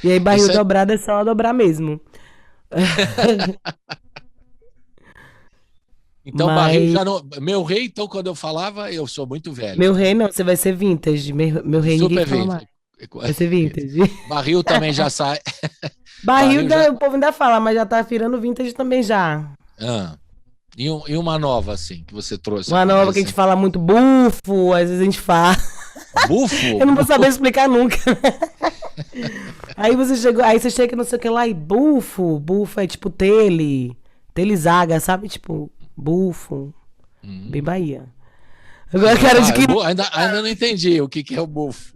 E aí, barril Você- dobrado é só dobrar mesmo. Então, barril Mas já não. Meu rei, então, quando eu falava, eu sou muito velho. meu rei não, você vai ser vintage. Meu rei ninguém Super fala mais. vintage. Vai ser vintage. Barril também já sai. Barril, Barril já. o povo ainda fala, mas já tá virando vintage também já. Ah. E uma nova, assim, que você trouxe Uma agora, nova que a gente recente. fala muito bufo, às vezes a gente fala. Bufo? Eu não vou saber explicar nunca. Aí você chega não sei o que lá e bufo é tipo telezaga, sabe? Tipo, bufo, bem Bahia. Agora cara de que Ainda não entendi o que é o bufo.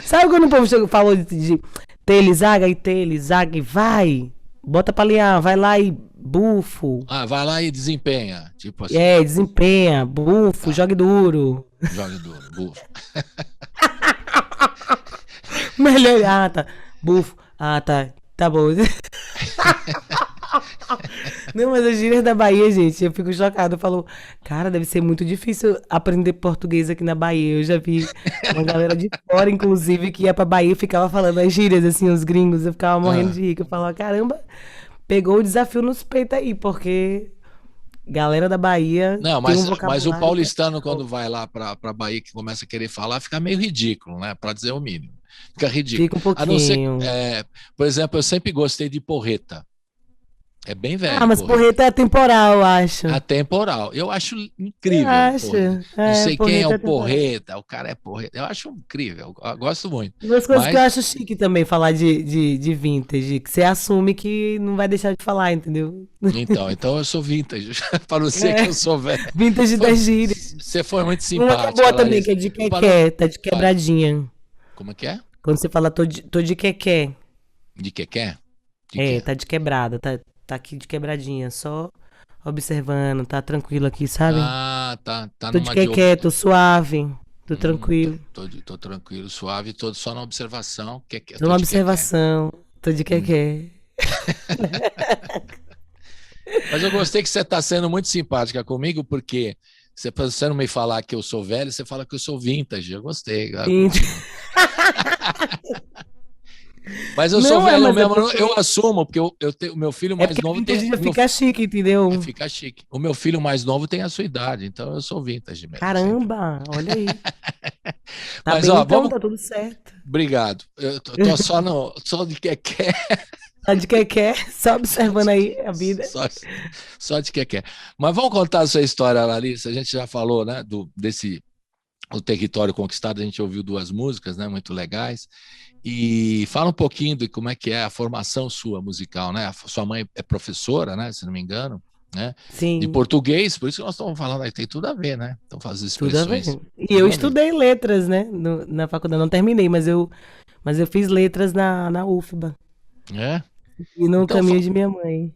sabe quando o povo falou de telezaga e vai, bota pra alinhar, vai lá e bufo. Ah, vai lá e desempenha. Tipo assim, Desempenha, bufo, jogue duro. joga duro, bufo. Melhor. Tá. Bufo. Tá bom. Não, mas as gírias da Bahia, gente, eu fico chocada. Eu falo, cara, deve ser muito difícil aprender português aqui na Bahia. Eu já vi uma galera de fora, inclusive, que ia pra Bahia e ficava falando as gírias, assim, os gringos. Eu ficava morrendo de rir. Que eu falava, caramba, pegou o desafio nos peitos aí, porque galera da Bahia Não, tem um mas o vocabulário. paulistano, quando vai lá para Bahia, que começa a querer falar, fica meio ridículo, né? Para dizer o mínimo. Fica ridículo. Fica um A não ser, pouquinho. por exemplo, eu sempre gostei de porreta. É bem velho. Mas porreta é temporal, eu acho. Atemporal. Eu acho incrível. Eu acho. Porreta. Não sei quem é Porreta o é temporal. porreta, o cara é porreta. Eu acho incrível, eu gosto muito. Duas coisas que eu Mas, acho chique também falar de vintage, que você assume que não vai deixar de falar, entendeu? então eu sou vintage. Para você que eu sou velho. Vintage das gírias. Você foi muito Uma que é simpática, boa também, Larissa. que é de Para- quequé, tá de quebradinha. Como é que é? Quando você fala tô de quequé, De quequé? De quê? tá de quebrada, tá aqui de quebradinha, só observando, tá tranquilo aqui, sabe? Ah, tá Tô de numa quequé, tô suave, tô tranquilo. Tô tranquilo, suave, tô só na observação. Tô na observação, tô de quequé. Mas eu gostei que você está sendo muito simpática comigo, porque você não me falar que eu sou velho, você fala que eu sou vintage. Eu gostei. Mas eu sou Não, velho mas é mesmo, porque- eu assumo, porque eu tenho, o meu filho É mais porque novo vintage tem. já fica chique, entendeu? Fica chique. O meu filho mais novo tem a sua idade, então eu sou vintage mesmo. Caramba, olha aí. Tá Mas, bem, ó, então, vamos- tá tudo certo. Obrigado. Eu tô só de quequé. Tá de quequé, só observando aí a vida. Só de quequé. Mas vamos contar a sua história, Larissa. A gente já falou, né, o território conquistado, a gente ouviu duas músicas, né, muito legais. E fala um pouquinho de como é que é a formação sua musical, né? A sua mãe é professora, né, se não me engano, né? Sim, De português, por isso que nós estamos falando aí, tem tudo a ver, né? Então faz as tudo a ver. expressões. E Tudo eu a ver. estudei letras, né, na faculdade. Não terminei, mas eu fiz letras na UFBA. É? E no Então, caminho de minha mãe.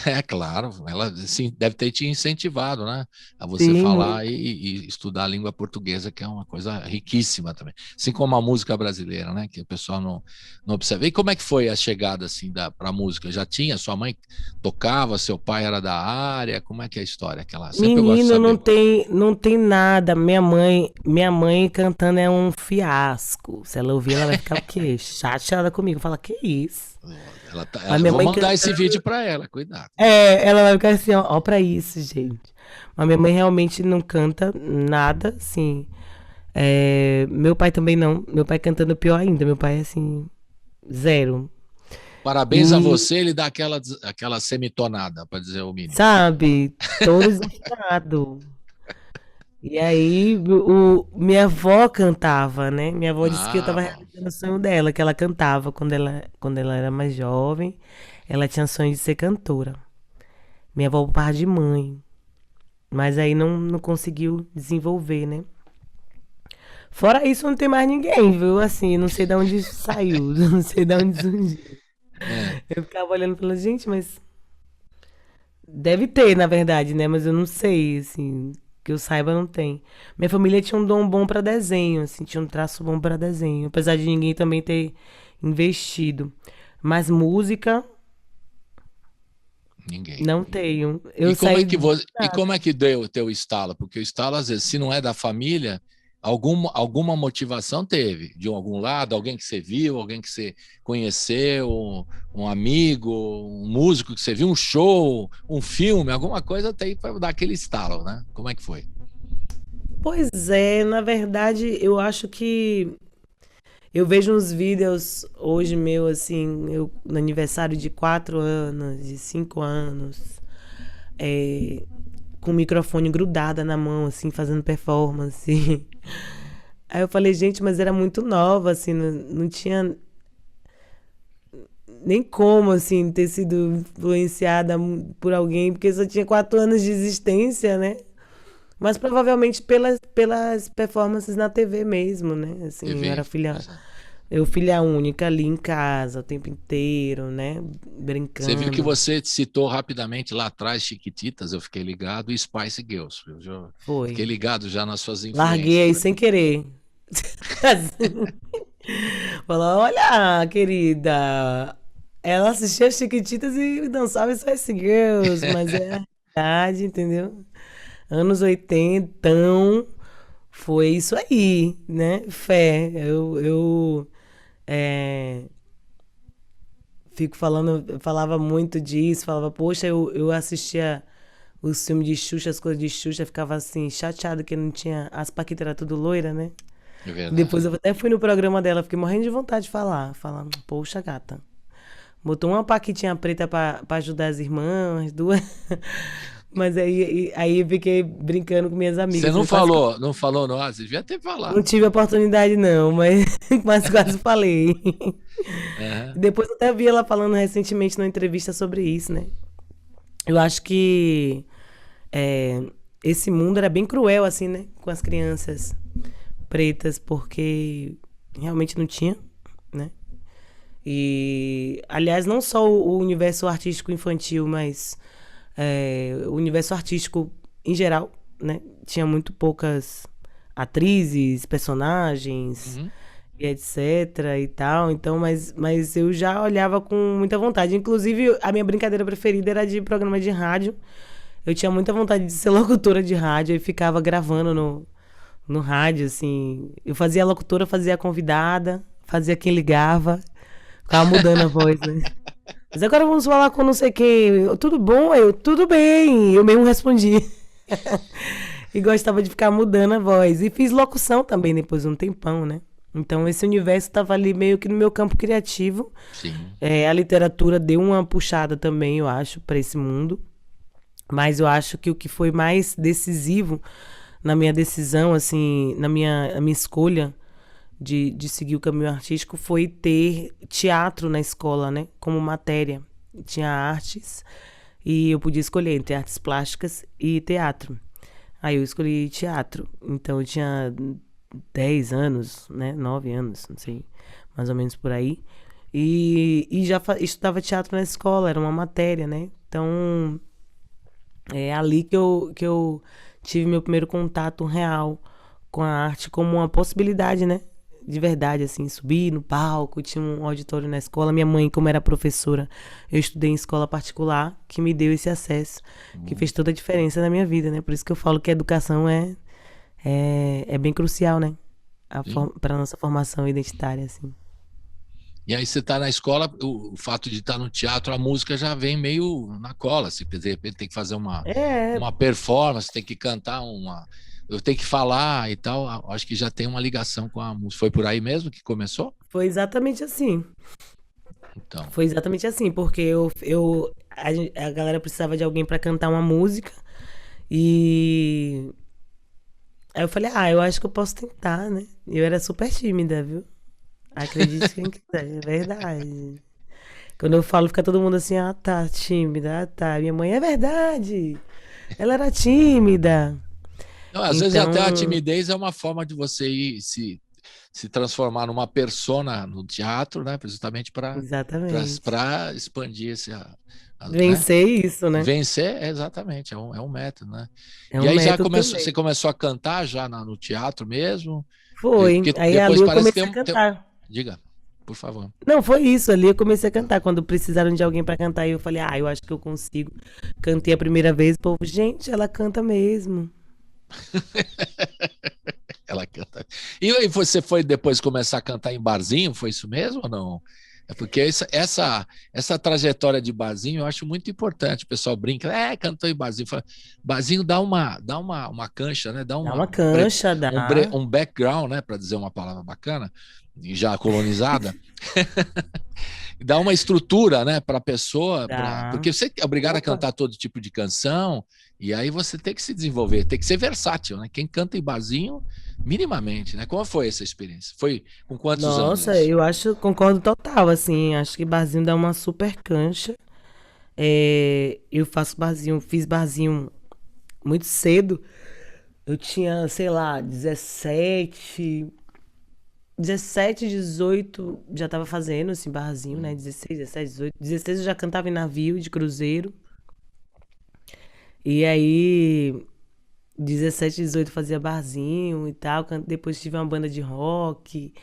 É claro, ela sim, deve ter te incentivado, né, a você Sim, falar e estudar a língua portuguesa, que é uma coisa riquíssima também. Assim como a música brasileira, né, que o pessoal não observa. E como é que foi a chegada assim para a música? Já tinha? Sua mãe tocava? Seu pai era da área? Como é que é a história? Aquela, sempre eu gosto de menino, saber. não tem nada. Minha mãe cantando é um fiasco. Se ela ouvir, ela vai ficar o quê? Chateada comigo. Fala, que isso? Mas minha Vou mãe mandar esse cantando. vídeo para ela, cuidado. Ela vai ficar assim, ó pra isso, gente. Mas minha mãe realmente não canta nada, assim. Meu pai também não. Meu pai cantando pior ainda. Meu pai é assim, zero. Parabéns a E, você, ele dá aquela semitonada, para dizer o mínimo. sabe, todo desafinado. E aí, minha avó cantava, né? Minha avó disse que eu Ah, tava bom. realizando o sonho dela, que ela cantava quando ela era mais jovem. Ela tinha sonho de ser cantora. Minha avó por parte de mãe. Mas aí não conseguiu desenvolver, né? Fora isso, não tem mais ninguém, viu? Assim, não sei de onde saiu, não sei de onde surgiu. É, Eu ficava olhando e falando, gente, mas deve ter, na verdade, né? Mas eu não sei, assim, que eu saiba, não tem. Minha família tinha um dom bom pra desenho, assim, tinha um traço bom pra desenho, apesar de ninguém também ter investido. Mas música, ninguém. não tenho. E Eu como é saí que do e como é que deu o teu estalo? Porque o estalo, às vezes, se não é da família, alguma motivação teve, de algum lado, alguém que você viu, alguém que você conheceu, um amigo, um músico que você viu, um show, um filme, alguma coisa tem para dar aquele estalo, né? Como é que foi? Pois é, na verdade, eu acho que eu vejo uns vídeos hoje meu, assim, eu, no aniversário de 4 anos, de 5 anos, é, com o microfone grudada na mão, assim, fazendo performance. Aí eu falei, gente, mas era muito nova, assim, não tinha nem como, assim, ter sido influenciada por alguém, porque só tinha 4 anos de existência, né? Mas provavelmente pelas performances na TV mesmo, né? Assim, TV. eu filha única ali em casa o tempo inteiro, né? Você viu que Brincando. você citou rapidamente lá atrás Chiquititas, eu fiquei ligado, e Spice Girls. Eu já fiquei Foi. ligado já nas suas Larguei aí influências sem aqui. querer. Falou, olha, querida, ela assistia Chiquititas e dançava Spice Girls, mas é a realidade, entendeu? Anos 80, foi isso aí, né? Fé. Eu é, fico falando, eu falava muito disso, falava, poxa, eu assistia os filmes de Xuxa, as coisas de Xuxa, ficava assim, chateada que não tinha. As Paquitas era tudo loira, né? É verdade. Depois eu até fui no programa dela, fiquei morrendo de vontade de falar. Falar, poxa, gata. Botou uma Paquitinha preta pra ajudar as irmãs, duas. Mas aí eu fiquei brincando com minhas Você amigas. não Eu quase falou, não falou, não, você devia ter não falado. tive oportunidade, não, mas quase falei. Aham. Depois eu até vi ela falando recentemente numa entrevista sobre isso, né? Eu acho que é, esse mundo era bem cruel, assim, né? Com as crianças pretas, porque realmente não tinha, né? E, aliás, não só o universo artístico infantil, mas o universo artístico em geral, né? Tinha muito poucas atrizes, personagens, Uhum. e etc e tal. Então, mas eu já olhava com muita vontade. Inclusive, a minha brincadeira preferida era de programa de rádio. Eu tinha muita vontade de ser locutora de rádio e ficava gravando no rádio, assim. Eu fazia a locutora, fazia a convidada, fazia quem ligava. Ficava mudando a voz, né? Mas agora vamos falar com não sei quem. Tudo bom? Tudo bem. Eu mesmo respondi. E gostava de ficar mudando a voz. E fiz locução também depois de um tempão, né? Então esse universo estava ali meio que no meu campo criativo. Sim. A literatura deu uma puxada também, eu acho, para esse mundo. Mas eu acho que o que foi mais decisivo na minha decisão, assim, na minha escolha de seguir o caminho artístico foi ter teatro na escola, né? Como matéria. Tinha artes e eu podia escolher entre artes plásticas e teatro. Aí eu escolhi teatro. Então eu tinha 10 anos, né? 9 anos, não sei, mais ou menos por aí. E já estudava teatro na escola, era uma matéria, né? Então, é ali que eu tive meu primeiro contato real com a arte como uma possibilidade, né? De verdade, assim, subir no palco, tinha um auditório na escola. Minha mãe, como era professora, eu estudei em escola particular, que me deu esse acesso, que fez toda a diferença na minha vida, né? Por isso que eu falo que a educação é bem crucial, né? Sim. Para nossa formação identitária, assim. E aí você está na escola, o fato de estar no teatro, a música já vem meio na cola. Você, de repente, tem que fazer É, uma performance, tem que cantar eu tenho que falar e tal. Acho que já tem uma ligação com a música. Foi por aí mesmo que começou? foi exatamente assim. Então, Foi exatamente assim, porque a galera precisava de alguém para cantar uma música e aí eu falei, eu acho que eu posso tentar, né? E eu era super tímida, viu? Acredite quem quiser, é verdade. Quando eu falo, fica todo mundo assim, tá, tímida, tá. Minha mãe, é verdade. Ela era tímida. não, às vezes até a Então, timidez é uma forma de você ir se transformar numa persona no teatro, né? Justamente exatamente. para expandir né? Vencer isso, né? Vencer, exatamente, é um método, né? É E um aí método você também. começou a cantar já no teatro mesmo? Foi. Porque Aí ali depois eu parece que comecei a cantar. diga, por favor. Não, foi isso. Ali eu comecei a cantar. Quando precisaram de alguém pra cantar, eu falei, eu acho que eu consigo. Cantei a primeira vez, o povo, gente, ela canta mesmo. Ela canta. E aí você foi depois começar a cantar em barzinho, foi isso mesmo ou não? É porque essa trajetória de barzinho eu acho muito importante. O pessoal brinca, cantou em barzinho. Barzinho dá uma cancha, né? Dá Dá uma cancha, dá. um background, né? Para dizer uma palavra bacana, já colonizada. Dá uma estrutura, né, para a pessoa, Dá. porque você é obrigado a Opa. cantar todo tipo de canção, e aí você tem que se desenvolver, tem que ser versátil, né? Quem canta em barzinho, minimamente, né? Como foi essa experiência? Foi com quantos anos Nossa, isso? eu acho, concordo total, assim, acho que barzinho dá uma super cancha. Eu faço barzinho, fiz barzinho muito cedo. Eu tinha, sei lá, 18, já tava fazendo, assim, barzinho, né? 16, 17, 18. 16 eu já cantava em navio de cruzeiro. E aí, 17, 18 fazia barzinho e tal. Depois tive uma banda de rock.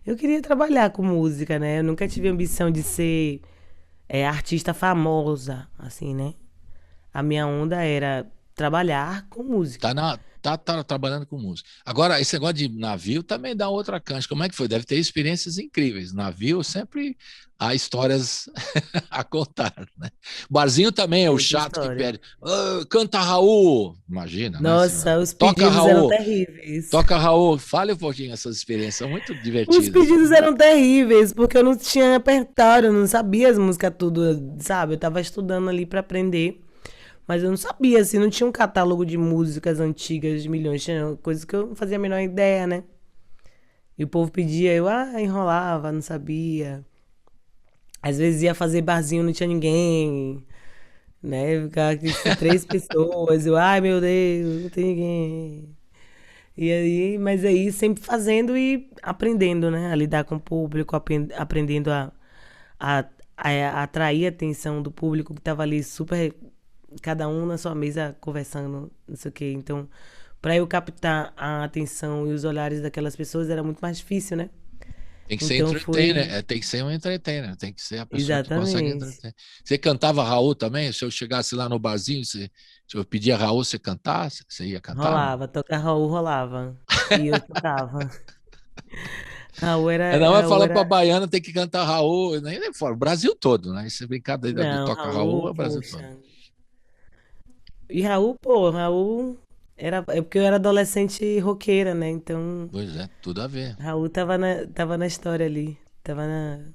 Eu queria trabalhar com música, né? Eu nunca tive ambição de ser artista famosa, assim, né? A minha onda era trabalhar com música. Tá trabalhando com música. Agora, esse negócio de navio também dá outra cancha. Como é que foi? Deve ter experiências incríveis. Navio sempre há histórias a contar, né? Barzinho também é o Muita chato que história. pede, canta Raul. Imagina, né? Nossa, os Toca pedidos eram Raul, terríveis. toca Raul. Fale um pouquinho essas experiências, são muito Os divertidas. pedidos eram terríveis, porque eu não tinha repertório, eu não sabia as músicas tudo, sabe? Eu tava estudando ali pra aprender, mas eu não sabia, assim, não tinha um catálogo de músicas antigas de milhões, tinha coisas que eu não fazia a menor ideia, né? E o povo pedia, eu, enrolava, não sabia. Às vezes ia fazer barzinho, não tinha ninguém, né? Ficava aqui, tipo, 3 pessoas, eu, ai meu Deus, não tem ninguém. E aí, mas aí sempre fazendo e aprendendo, né? A lidar com o público, aprendendo a, a atrair a atenção do público que tava ali super, cada um na sua mesa conversando, não sei o quê. Então, para eu captar a atenção e os olhares daquelas pessoas era muito mais difícil, né? Tem que ser Então entertainer, foi tem que ser um entertainer, tem que ser a pessoa que consegue exatamente. entreter. Você cantava Raul também? Se eu chegasse lá no barzinho, se eu pedia Raul, você cantasse? Você ia cantar, não? Rolava, tocar Raul rolava. E eu tocava. Raul era, Não, vai Raul falar para era. baiana, tem que cantar Raul, nem fora, o Brasil todo, né? Essa brincadeira do Não, toca Raul Raul, é o Brasil todo. poxa. E Raul, pô, Raul é porque eu era adolescente roqueira, né? Então, Pois é, tudo a ver. Raul tava na história ali. Tava na.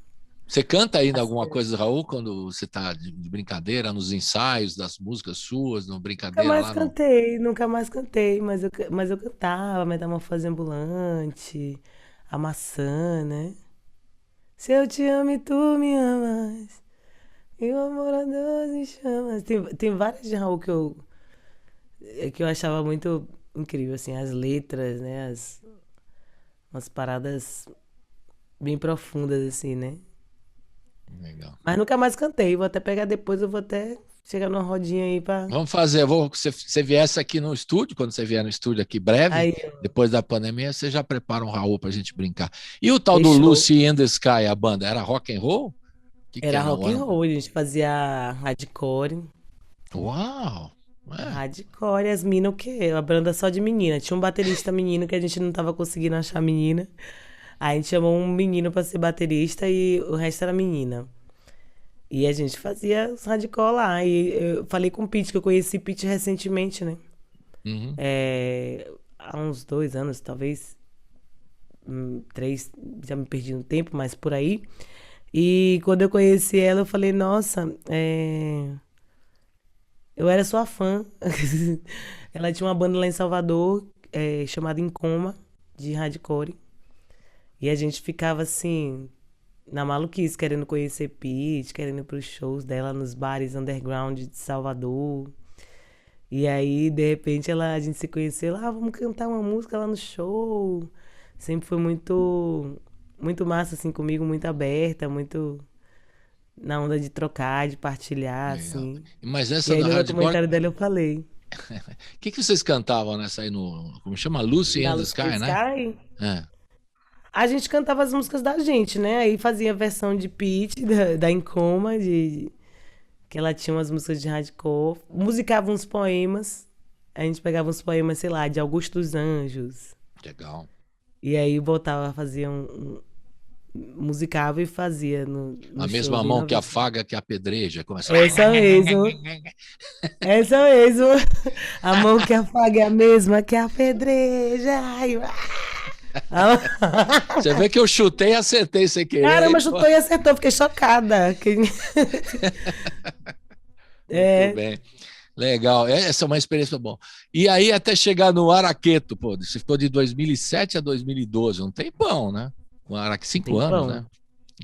Você canta ainda alguma Assim, coisa do Raul quando você está de brincadeira, nos ensaios das músicas suas, no nunca brincadeira mais lá no. cantei, nunca mais cantei, mas eu cantava, Metamorfose Ambulante, A Maçã, né? Se eu te amo e tu me amas, e o amor a Deus me chama. Tem várias de Raul que eu achava muito incrível, assim, as letras, né? Umas paradas bem profundas, assim, né? Legal. Mas nunca mais cantei. Vou até pegar depois, eu vou até chegar numa rodinha aí pra. Vamos fazer, você viesse aqui no estúdio, quando você vier no estúdio aqui breve, Aí, depois da pandemia, você já prepara um Raul pra gente brincar. E o tal do fechou. Lucy in the Sky, a banda, era rock and roll? O que Era era? rock and roll, a gente fazia hardcore. Uau! É. Hardcore, as minas o quê? Uma banda só de menina. Tinha um baterista menino que a gente não tava conseguindo achar menina. Aí a gente chamou um menino pra ser baterista e o resto era menina. E a gente fazia os hardcore lá. E eu falei com o Pete, que eu conheci Pete recentemente, né? Uhum. Há uns 2 anos, talvez. 3, já me perdi no tempo, mas por aí. E quando eu conheci ela, eu falei, nossa, eu era sua fã. Ela tinha uma banda lá em Salvador, chamada Em Coma, de hardcore. E a gente ficava assim, na maluquice, querendo conhecer Pitty, querendo ir pros shows dela nos bares underground de Salvador. E aí, de repente, a gente se conheceu, vamos cantar uma música lá no show. Sempre foi muito, muito massa, assim, comigo, muito aberta, muito na onda de trocar, de partilhar, Legal. assim. Mas E essa aí, do no hardcore, documentário dela, eu falei. o que vocês cantavam nessa aí no, como chama? Lucy Na in the Lucy Sky, né? Sky, É. a gente cantava as músicas da gente, né? Aí fazia a versão de Pitty, da Encoma, que ela tinha umas músicas de hardcore. Musicava uns poemas. A gente pegava uns poemas, sei lá, de Augusto dos Anjos. Legal. E aí botava, fazia musicava e fazia no A show, mesma bem mão que novinho. afaga que apedreja. Começa... Essa mesmo. Essa mesmo. A mão que afaga é a mesma que apedreja. Ai, Você vê que eu chutei e acertei sem querer. Caramba, aí, pô. chutou e acertou, fiquei chocada. Muito bem. Legal. Essa é uma experiência boa. E aí, até chegar no Araqueto, pô, você ficou de 2007 a 2012, um tempão, né? O Araqueto, 5 anos, né?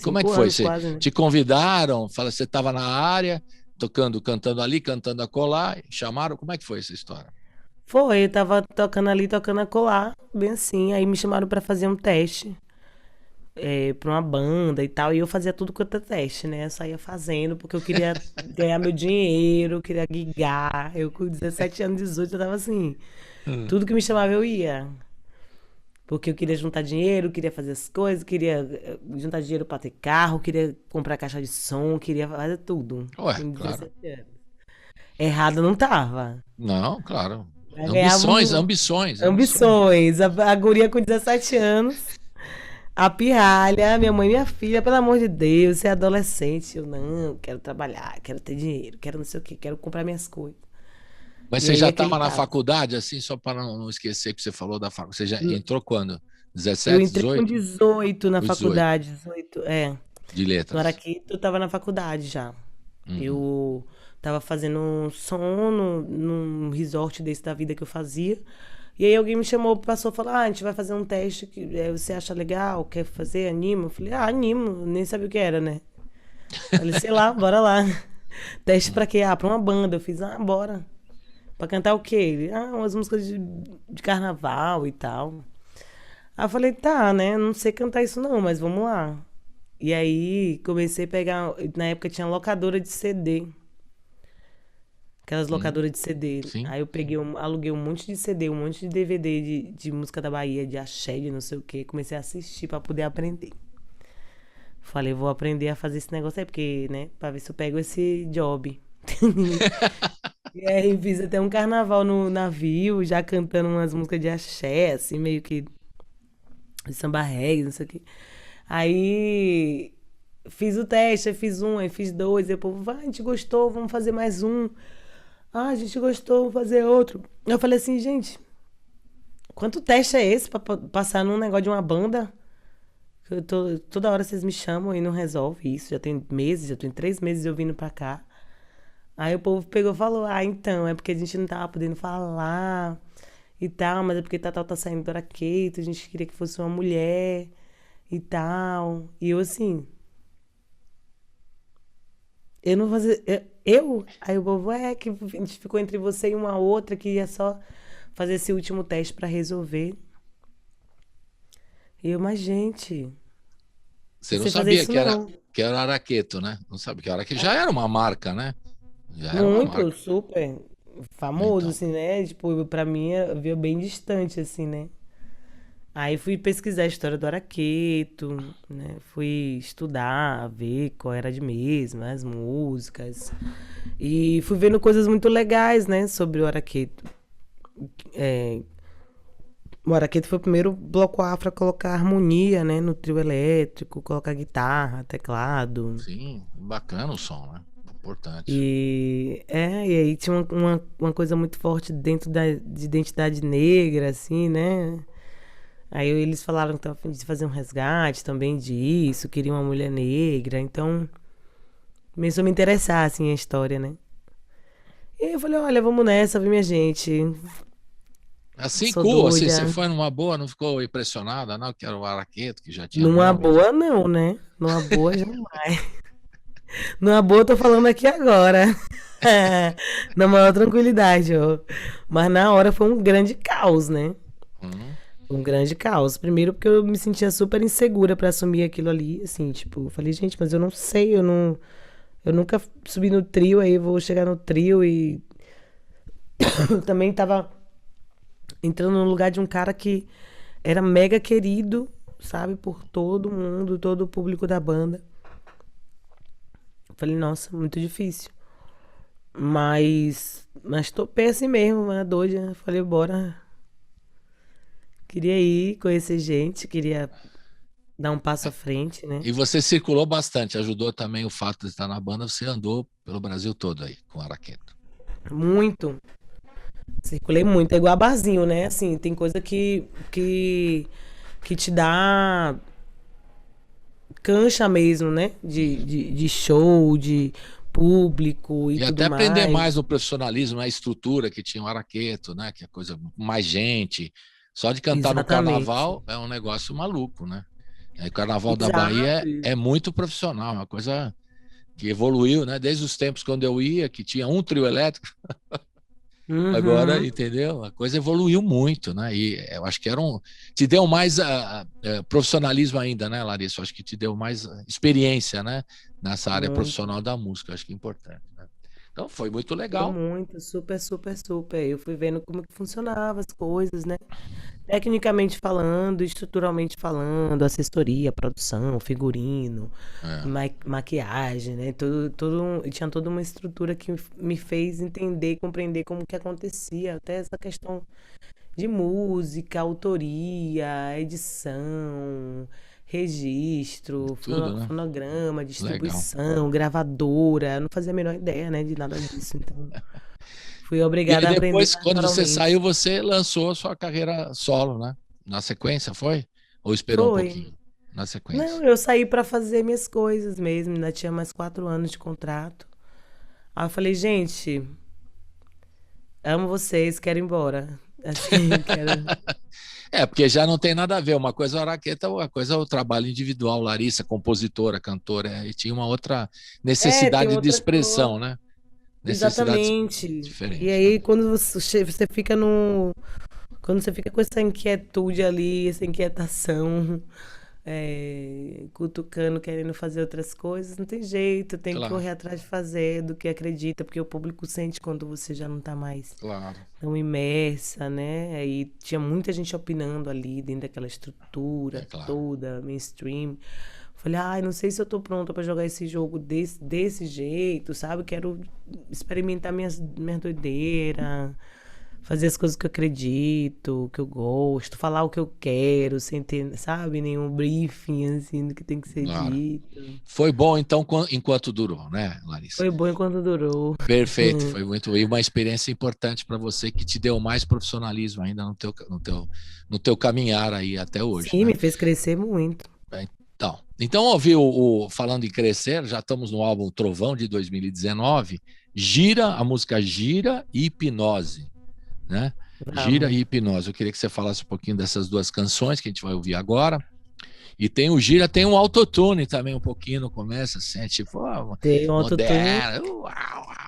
Como é que 5 foi? anos Você quase, né? te convidaram, você estava na área, tocando, cantando ali, cantando acolá, chamaram? Como é que foi essa história? Foi, eu tava tocando ali, tocando acolá, bem assim. Aí me chamaram pra fazer um teste pra uma banda e tal. E eu fazia tudo quanto é teste, né? Eu saía fazendo porque eu queria ganhar meu dinheiro, queria guigar. Eu com 17 anos, 18, eu tava assim. Tudo que me chamava eu ia. Porque eu queria juntar dinheiro, queria fazer as coisas, queria juntar dinheiro pra ter carro, queria comprar caixa de som, queria fazer tudo. Ué, Com claro. 17 anos. Errado não tava. Não, claro. Eu ganhava Ambições. ambições. A guria com 17 anos, a pirralha, minha mãe e minha filha, pelo amor de Deus, você é adolescente. Eu não, quero trabalhar, quero ter dinheiro, quero não sei o quê, quero comprar minhas coisas. Mas E você aí, já aquele estava na caso. faculdade, assim, só para não esquecer que você falou da faculdade. Você já entrou quando? Eu 17, entrei com 18? 18 na 18, faculdade, 18, de No letras. Araquito eu tava na faculdade já. Uhum. Eu tava fazendo um som num resort desse da vida que eu fazia. E aí alguém me chamou, passou, falou, a gente vai fazer um teste que você acha legal, quer fazer, anima? Eu falei, animo, nem sabia o que era, né? Falei, sei lá, bora lá. Teste pra quê? Pra uma banda. Eu fiz, bora. Pra cantar o quê? Ele, umas músicas de carnaval e tal. Aí eu falei, tá, né? Não sei cantar isso não, mas vamos lá. E aí comecei a pegar. Na época tinha locadora de CD. Aquelas locadoras de CD. Sim. Aí eu peguei, aluguei um monte de CD, um monte de DVD de música da Bahia, de axé, de não sei o quê. Comecei a assistir pra poder aprender. Falei, vou aprender a fazer esse negócio aí, porque, né? Pra ver se eu pego esse job. E aí fiz até um carnaval no navio, já cantando umas músicas de axé, assim, meio que de samba reggae, não sei o quê. Aí fiz o teste, aí fiz um, aí fiz dois, aí o povo, a gente gostou, vamos fazer mais um. A gente gostou, vamos fazer outro. Eu falei assim, gente, quanto teste é esse pra passar num negócio de uma banda? Toda hora vocês me chamam e não resolve isso. Já tem meses, já tem 3 meses eu vindo pra cá. Aí o povo pegou e falou, então, é porque a gente não tava podendo falar e tal, mas é porque Tatá tá saindo do Araqueto, a gente queria que fosse uma mulher e tal. E eu assim, eu não vou fazer, eu? Aí o povo, que a gente ficou entre você e uma outra, que ia só fazer esse último teste pra resolver. E eu, mas gente... Você não sei fazer sabia isso que era, não. que era Araqueto, né? Não sabe que Araqueto já era uma marca, né? Já era uma Muito, marca. super famoso, Então, assim, né? Tipo, pra mim, veio bem distante, assim, né? Aí fui pesquisar a história do Araqueto, né? Fui estudar, ver qual era de mesmo, as músicas. E fui vendo coisas muito legais, né, sobre o Araqueto. É, o Araqueto foi o primeiro bloco afro a colocar harmonia, né, no trio elétrico, colocar guitarra, teclado. sim, bacana o som, né? Importante. E aí tinha uma coisa muito forte dentro de identidade negra, assim, né? Aí eles falaram que estavam a fim de fazer um resgate também disso, queria uma mulher negra, então começou a me interessar, assim, a história, né? E aí eu falei, olha, vamos nessa, viu, minha gente? Assim, Sou cool, assim, você doida. foi numa boa, não ficou impressionada, não? Que era o Araqueto, que já tinha Numa nome. boa, não, né? Numa boa, jamais. Numa boa, eu tô falando aqui agora. Na maior tranquilidade, ó. Mas na hora foi um grande caos, né? Hum, Um grande caos. Primeiro porque eu me sentia super insegura pra assumir aquilo ali, assim, tipo, eu falei, gente, mas eu não sei, eu nunca subi no trio, aí eu vou chegar no trio e eu também tava entrando no lugar de um cara que era mega querido, sabe, por todo mundo, todo o público da banda. Eu falei, nossa, muito difícil. Mas topei assim mesmo, né, doida. Falei, bora. Queria ir, conhecer gente, queria dar um passo à frente, né? E você circulou bastante, ajudou também o fato de estar na banda, você andou pelo Brasil todo aí com o Araqueto. Muito. Circulei muito. É igual a barzinho, né? Assim, tem coisa que te dá cancha mesmo, né? De show, de público e E tudo até aprender mais mais. no profissionalismo, na estrutura que tinha o Araqueto, né? Que é coisa, mais gente. Só de cantar no Exatamente. carnaval é um negócio maluco, né? Aí, o Carnaval da Exato. Bahia é muito profissional, é uma coisa que evoluiu, né? Desde os tempos quando eu ia, que tinha um trio elétrico, agora, Uhum. entendeu? A coisa evoluiu muito, né? E eu acho que te deu mais profissionalismo ainda, né, Larissa? Eu acho que te deu mais experiência, né? Nessa área Muito. profissional da música, eu acho que é importante, né? Então foi muito Foi legal. muito, super, super, super. Eu fui vendo como que funcionava as coisas, né? Tecnicamente falando, estruturalmente falando, assessoria, produção, figurino, É, maquiagem, né? Tinha toda uma estrutura que me fez entender, compreender como que acontecia, até essa questão de música, autoria, edição, registro, tudo, né? fonograma, Legal. distribuição, gravadora. Eu não fazia a menor ideia, né, de nada disso. Então, fui E aí obrigada a aprender depois, quando você naturalmente. saiu, você lançou a sua carreira solo, né? Na sequência, foi? Ou esperou um Foi. pouquinho? Na Não, sequência. eu saí para fazer minhas coisas mesmo. Ainda tinha mais 4 anos de contrato. Aí eu falei, gente, amo vocês, quero ir embora. Assim, quero. É, porque já não tem nada a ver. Uma coisa é o Araqueta, uma coisa é o trabalho individual. Larissa, compositora, cantora, e tinha uma outra É, tem necessidade de outra expressão, coisa. né? Necessidades Exatamente. E diferentes, né? aí, quando você fica no. Quando você fica com essa inquietude ali, essa inquietação, cutucando, querendo fazer outras coisas, não tem jeito, tem que Claro, correr atrás de fazer do que acredita, porque o público sente quando você já não tá mais claro. tão imersa, né? Aí tinha muita gente opinando ali dentro daquela É estrutura claro. toda, mainstream. Falei, ai, não sei se eu tô pronta pra jogar esse jogo desse jeito, sabe? Quero experimentar minhas doideiras, fazer as coisas que eu acredito, que eu gosto, falar o que eu quero, sem ter, sabe, nenhum briefing, assim, do que tem que ser Claro. dito. Foi bom, então, enquanto durou, né, Larissa? Foi bom enquanto durou. Perfeito, foi muito. E uma experiência importante para você que te deu mais profissionalismo ainda no teu caminhar aí até hoje, Sim, né? me fez crescer muito. Então ouvi falando em crescer, já estamos no álbum Trovão de 2019, Gira, a música Gira e Hipnose, né? Gira Vamos. e Hipnose. Eu queria que você falasse um pouquinho dessas duas canções que a gente vai ouvir agora. E tem o Gira, tem um autotune também um pouquinho no começo, assim, é tipo, Tem um autotune. moderno,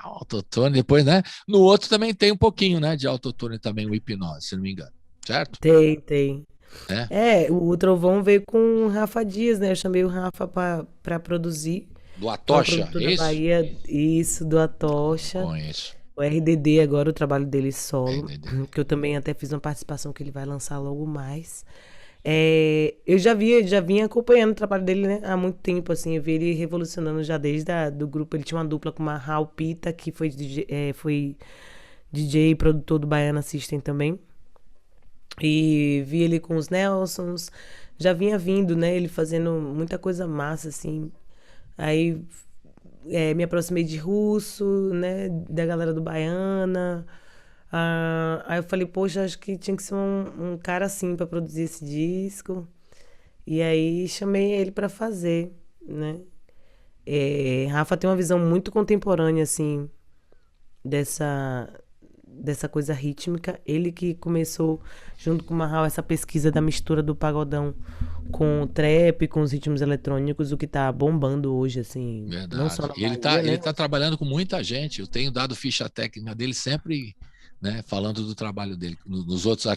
autotune. Depois, né? No outro também tem um pouquinho, né, de autotune também, o Hipnose, se não me engano, certo? Tem. É, É, o Trovão veio com o Rafa Dias, né? Eu chamei o Rafa pra produzir. Do Atocha, produtor da Bahia, isso, do Atocha. Conheço. O RDD agora, o trabalho dele solo, RDD. que eu também até fiz uma participação que ele vai lançar logo mais. Eu já vinha acompanhando o trabalho dele, né, há muito tempo, assim, eu vi ele revolucionando já desde do grupo. Ele tinha uma dupla com uma Raul Pita, que foi DJ e produtor do Baiana System também. E vi ele com os Nelsons, já vinha vindo, né, ele fazendo muita coisa massa, assim. Aí me aproximei de Russo, né, da galera do Baiana. Aí eu falei, poxa, acho que tinha que ser um cara assim pra produzir esse disco. E aí chamei ele pra fazer, né. Rafa tem uma visão muito contemporânea, assim, dessa coisa rítmica. Ele que começou, junto com o Marral, essa pesquisa da mistura do pagodão com o trap, com os ritmos eletrônicos, o que tá bombando hoje, assim. Verdade. Não só na Ele Bahia, né? tá trabalhando com muita gente. Eu tenho dado ficha técnica dele sempre, né, falando do trabalho dele, com os outros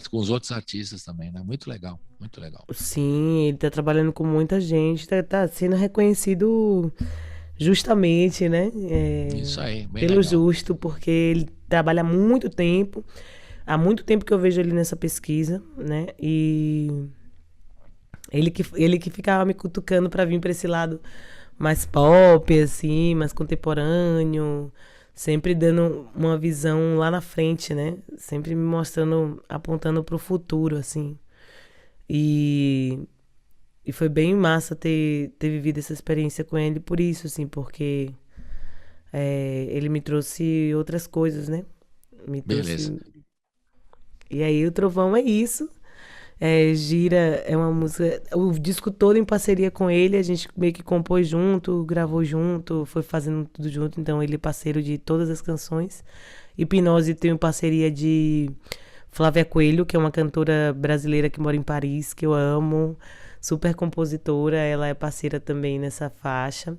artistas também, né? Muito legal, muito legal. Sim, ele tá trabalhando com muita gente, tá sendo reconhecido justamente, né? Isso aí, bem pelo legal. justo, porque ele trabalha há muito tempo. Há muito tempo que eu vejo ele nessa pesquisa, né? E ele que ficava me cutucando pra vir pra esse lado mais pop, assim, mais contemporâneo, sempre dando uma visão lá na frente, né? Sempre me mostrando, apontando pro futuro, assim. E foi bem massa ter vivido essa experiência com ele por isso, assim, porque ele me trouxe outras coisas, né? Beleza. E aí o Trovão é isso. Gira é uma música, o disco todo em parceria com ele, a gente meio que compôs junto, gravou junto, foi fazendo tudo junto, então ele é parceiro de todas as canções. Hipnose tem uma parceria de Flávia Coelho, que é uma cantora brasileira que mora em Paris, que eu amo, super compositora, ela é parceira também nessa faixa.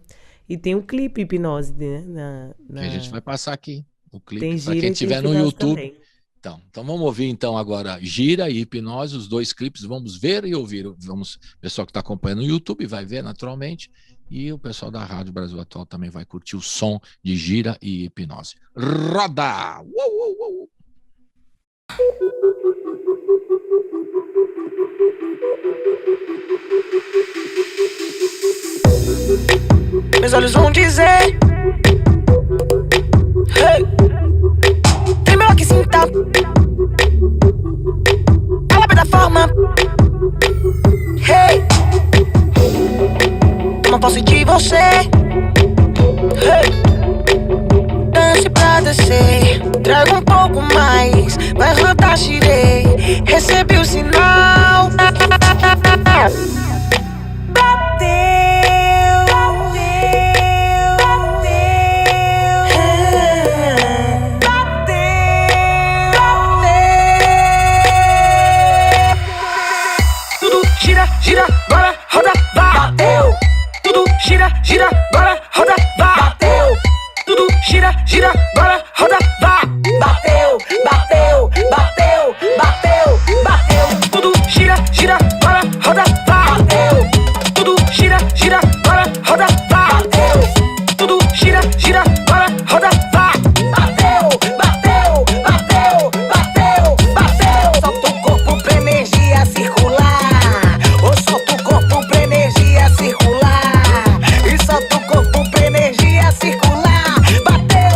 E tem um clipe Hipnose, né? Que a gente vai passar aqui, o clipe, Tem para Gira quem e estiver tem no Hipnose YouTube. também. Então vamos ouvir então agora Gira e Hipnose, os dois clipes, vamos ver e ouvir. O pessoal que está acompanhando no YouTube vai ver naturalmente, e o pessoal da Rádio Brasil Atual também vai curtir o som de Gira e Hipnose. Roda! Uou! Meus olhos vão dizer, hey, tem melhor que sinta. Ela é da forma, hey, não posso ir de você, hey, dance pra descer, traga um pouco mais, vai rodar, girei, recebi o sinal. Gira, bora, roda, vá. Bateu. Tudo gira, bora, roda, vá. Bateu. Tudo gira, bora, roda, vá. Bateu. Tudo gira, bora, roda, vá. Bateu. Tudo gira, bora, roda, vá. Bateu. Tudo gira, bora, roda, vá. Bateu. Solta o corpo pra energia circular. Solta o corpo pra energia circular. E solta o corpo pra energia circular. Bateu.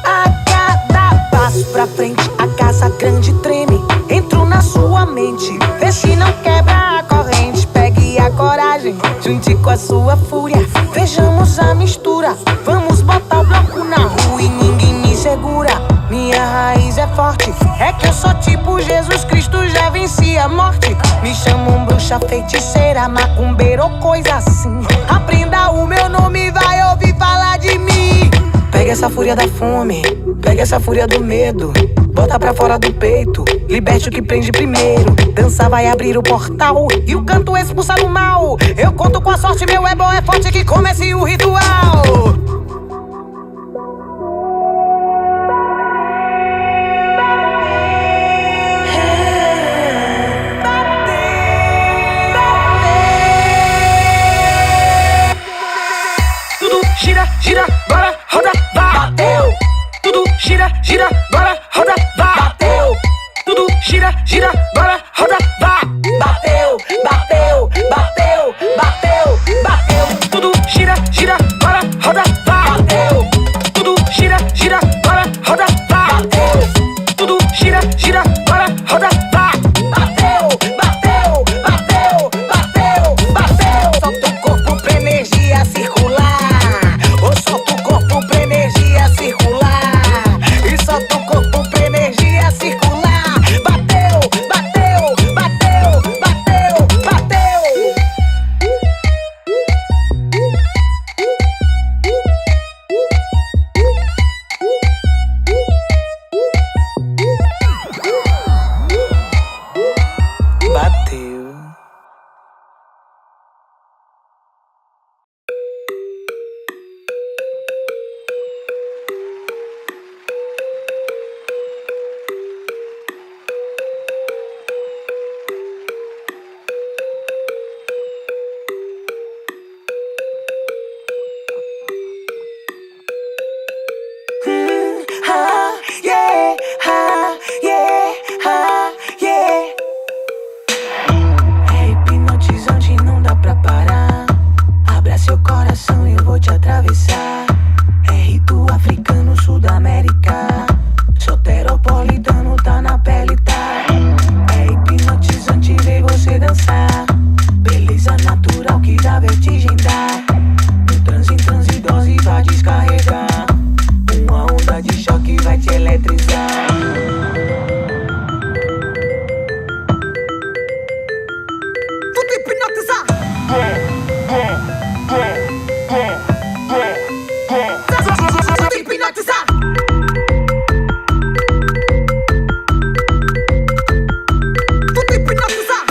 A cada passo pra frente, a casa grande treme. Entro na sua mente, vê se não quebra a corrente. Pegue a coragem, junte com a sua fúria. Vejamos a mistura, vamos botar o bloco na rua e ninguém me segura. Minha raiz é forte, é que eu sou tipo Jesus Cristo, já venci a morte. Me chamam bruxa, feiticeira, macumbeira ou coisa assim. Aprenda o meu nome, vai ouvir falar de mim. Pega essa fúria da fome, pega essa fúria do medo. bota pra fora do peito, liberte o que prende primeiro. Dança vai abrir o portal e o canto expulsar o mal. Eu conto com a sorte, meu é bom, é forte que comece o ritual. Gira, gira, bora, roda, vá. Bateu. Tudo gira, gira, bora, roda, vá. Bateu. Tudo gira, gira, bora, roda, vá. Bateu, bateu, bateu, bateu, bateu. Tudo gira, gira, bora, roda, vá. Bateu. Tudo gira, gira, bora, roda, vá. Bateu. Tudo gira, gira, bora, roda, vá. Bateu, bateu, bateu, bateu, bateu. Solta o corpo pra energia circular. Solta o corpo pra energia circular. E solta o corpo pra energia circular. Bateu, bateu, bateu, bateu, bateu. Bateu. É hipnotizante, não dá pra parar. Abra seu coração, eu vou te atravessar. É rito africano, sul da América. Soteropolitano, tá na pele, tá. É hipnotizante ver você dançar. Beleza natural que dá vertigem, dá. No transe, em transe, dose vai descarregar. Uma onda de choque vai te eletrizar. Vou te hipnotizar. Vou te hipnotizar. Vou te hipnotizar.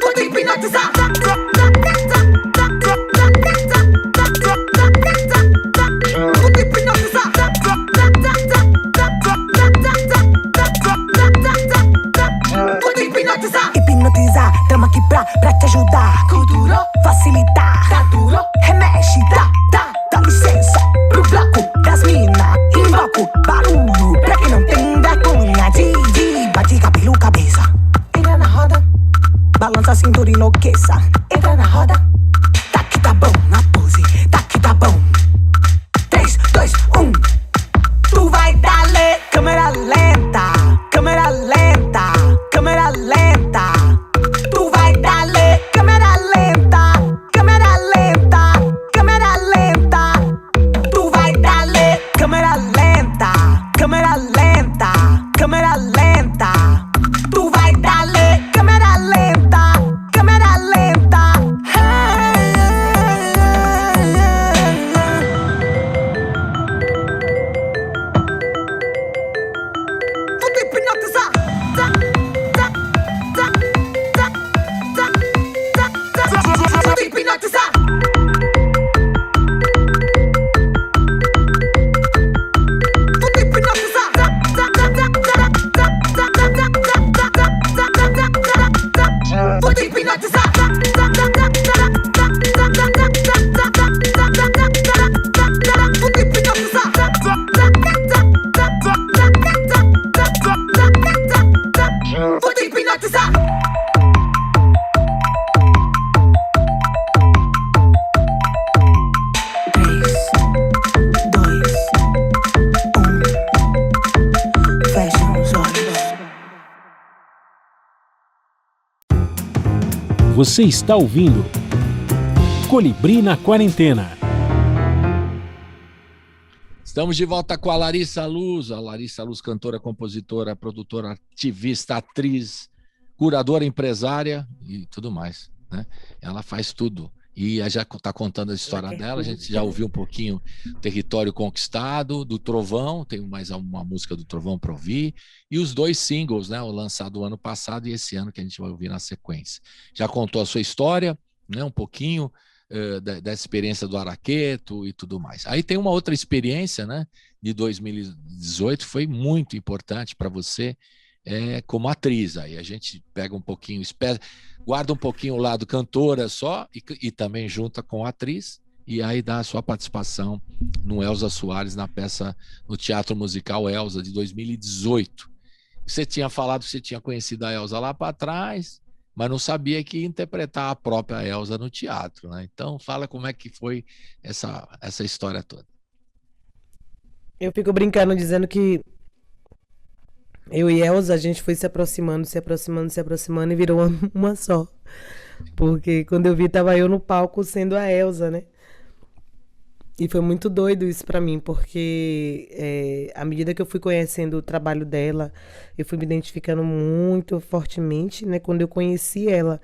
Vou te hipnotizar. Vou te hipnotizar. Vou te hipnotizar. Hipnotizar, tamo aqui pra te ajudar. Culturou, facilitar. Tá duro, remexe, dá licença pro bloco das mina. Invoco barulho pra quem não tem vergonha de bate cabelo, cabeça. Entra na roda, balança a cintura e enlouqueça. Entra na roda, tá que tá bom na pose, tá que tá bom. 3, 2, 1. Tu vai dar-lhe câmera lenta, câmera lenta, câmera lenta. Tu vai dar-lhe câmera lenta, câmera lenta, câmera lenta. Tu vai dar-lhe câmera lenta, câmera lenta, câmera lenta. Tu vai dar-lhe câmera lenta, câmera lenta. Vou te hipnotizar. Vou te hipnotizar. Vou te hipnotizar. Vou te hipnotizar. Vou te hipnotizar. Vou te hipnotizar. 3, 2, 1. Fecha os olhos. Você está ouvindo Colibri na Quarentena. Estamos de volta com a Larissa Luz, cantora, compositora, produtora, ativista, atriz, curadora, empresária e tudo mais, né? Ela faz tudo. E ela já está contando a história dela, a gente já ouviu um pouquinho Território Conquistado, do Trovão, tem mais uma música do Trovão para ouvir, e os 2 singles, né, o lançado o ano passado e esse ano que a gente vai ouvir na sequência. Já contou a sua história, né, um pouquinho da experiência do Araqueto e tudo mais. Aí tem uma outra experiência, né, de 2018, foi muito importante para você, como atriz. Aí a gente pega um pouquinho, guarda um pouquinho o lado cantora só e também junta com a atriz, e aí dá a sua participação no Elza Soares, na peça, no Teatro Musical Elza, de 2018. Você tinha falado que você tinha conhecido a Elza lá para trás, mas não sabia que ia interpretar a própria Elza no teatro, né? Então fala como é que foi essa história toda. Eu fico brincando, dizendo que eu e Elza, a gente foi se aproximando e virou uma só. Porque quando eu vi, tava eu no palco sendo a Elza, né? E foi muito doido isso pra mim, porque à medida que eu fui conhecendo o trabalho dela, eu fui me identificando muito fortemente, né? Quando eu conheci ela,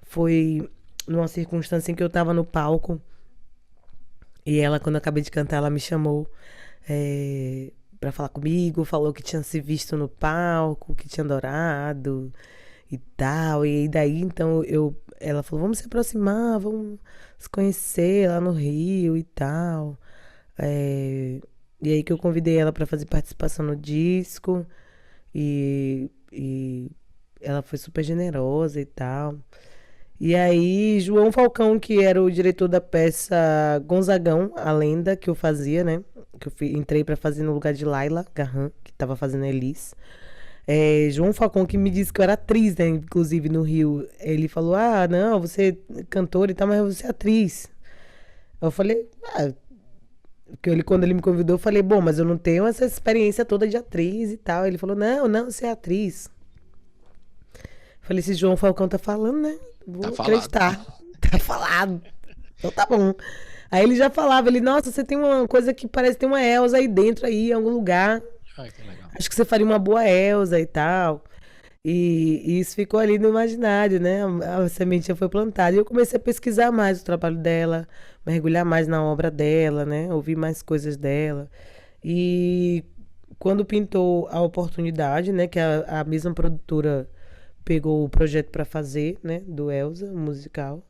foi numa circunstância em que eu tava no palco. E ela, quando eu acabei de cantar, ela me chamou pra falar comigo, falou que tinha se visto no palco, que tinha adorado e tal. E daí, então, ela falou, vamos se aproximar, vamos se conhecer lá no Rio e tal. E aí que eu convidei ela pra fazer participação no disco. E ela foi super generosa e tal. E aí, João Falcão, que era o diretor da peça Gonzagão, a lenda que eu fazia, né? Que eu entrei pra fazer no lugar de Laila Garran, que tava fazendo Elis. João Falcão, que me disse que eu era atriz, né? Inclusive no Rio. Ele falou, não, você é cantora e tal, mas você é atriz. Eu falei, quando ele me convidou, eu falei, bom, mas eu não tenho essa experiência toda de atriz e tal. Ele falou, não, você é atriz. Eu falei, se João Falcão tá falando, né? Vou acreditar. Tá falado. Então tá bom. Aí ele já falava, nossa, você tem uma coisa que parece ter uma Elza aí dentro, aí, em algum lugar. Ai, que legal. Acho que você faria uma boa Elza e tal. E isso ficou ali no imaginário, né? A sementinha foi plantada. E eu comecei a pesquisar mais o trabalho dela, mergulhar mais na obra dela, né? Ouvir mais coisas dela. E quando pintou a oportunidade, né? Que a mesma produtora pegou o projeto para fazer, né? Do Elza, musical.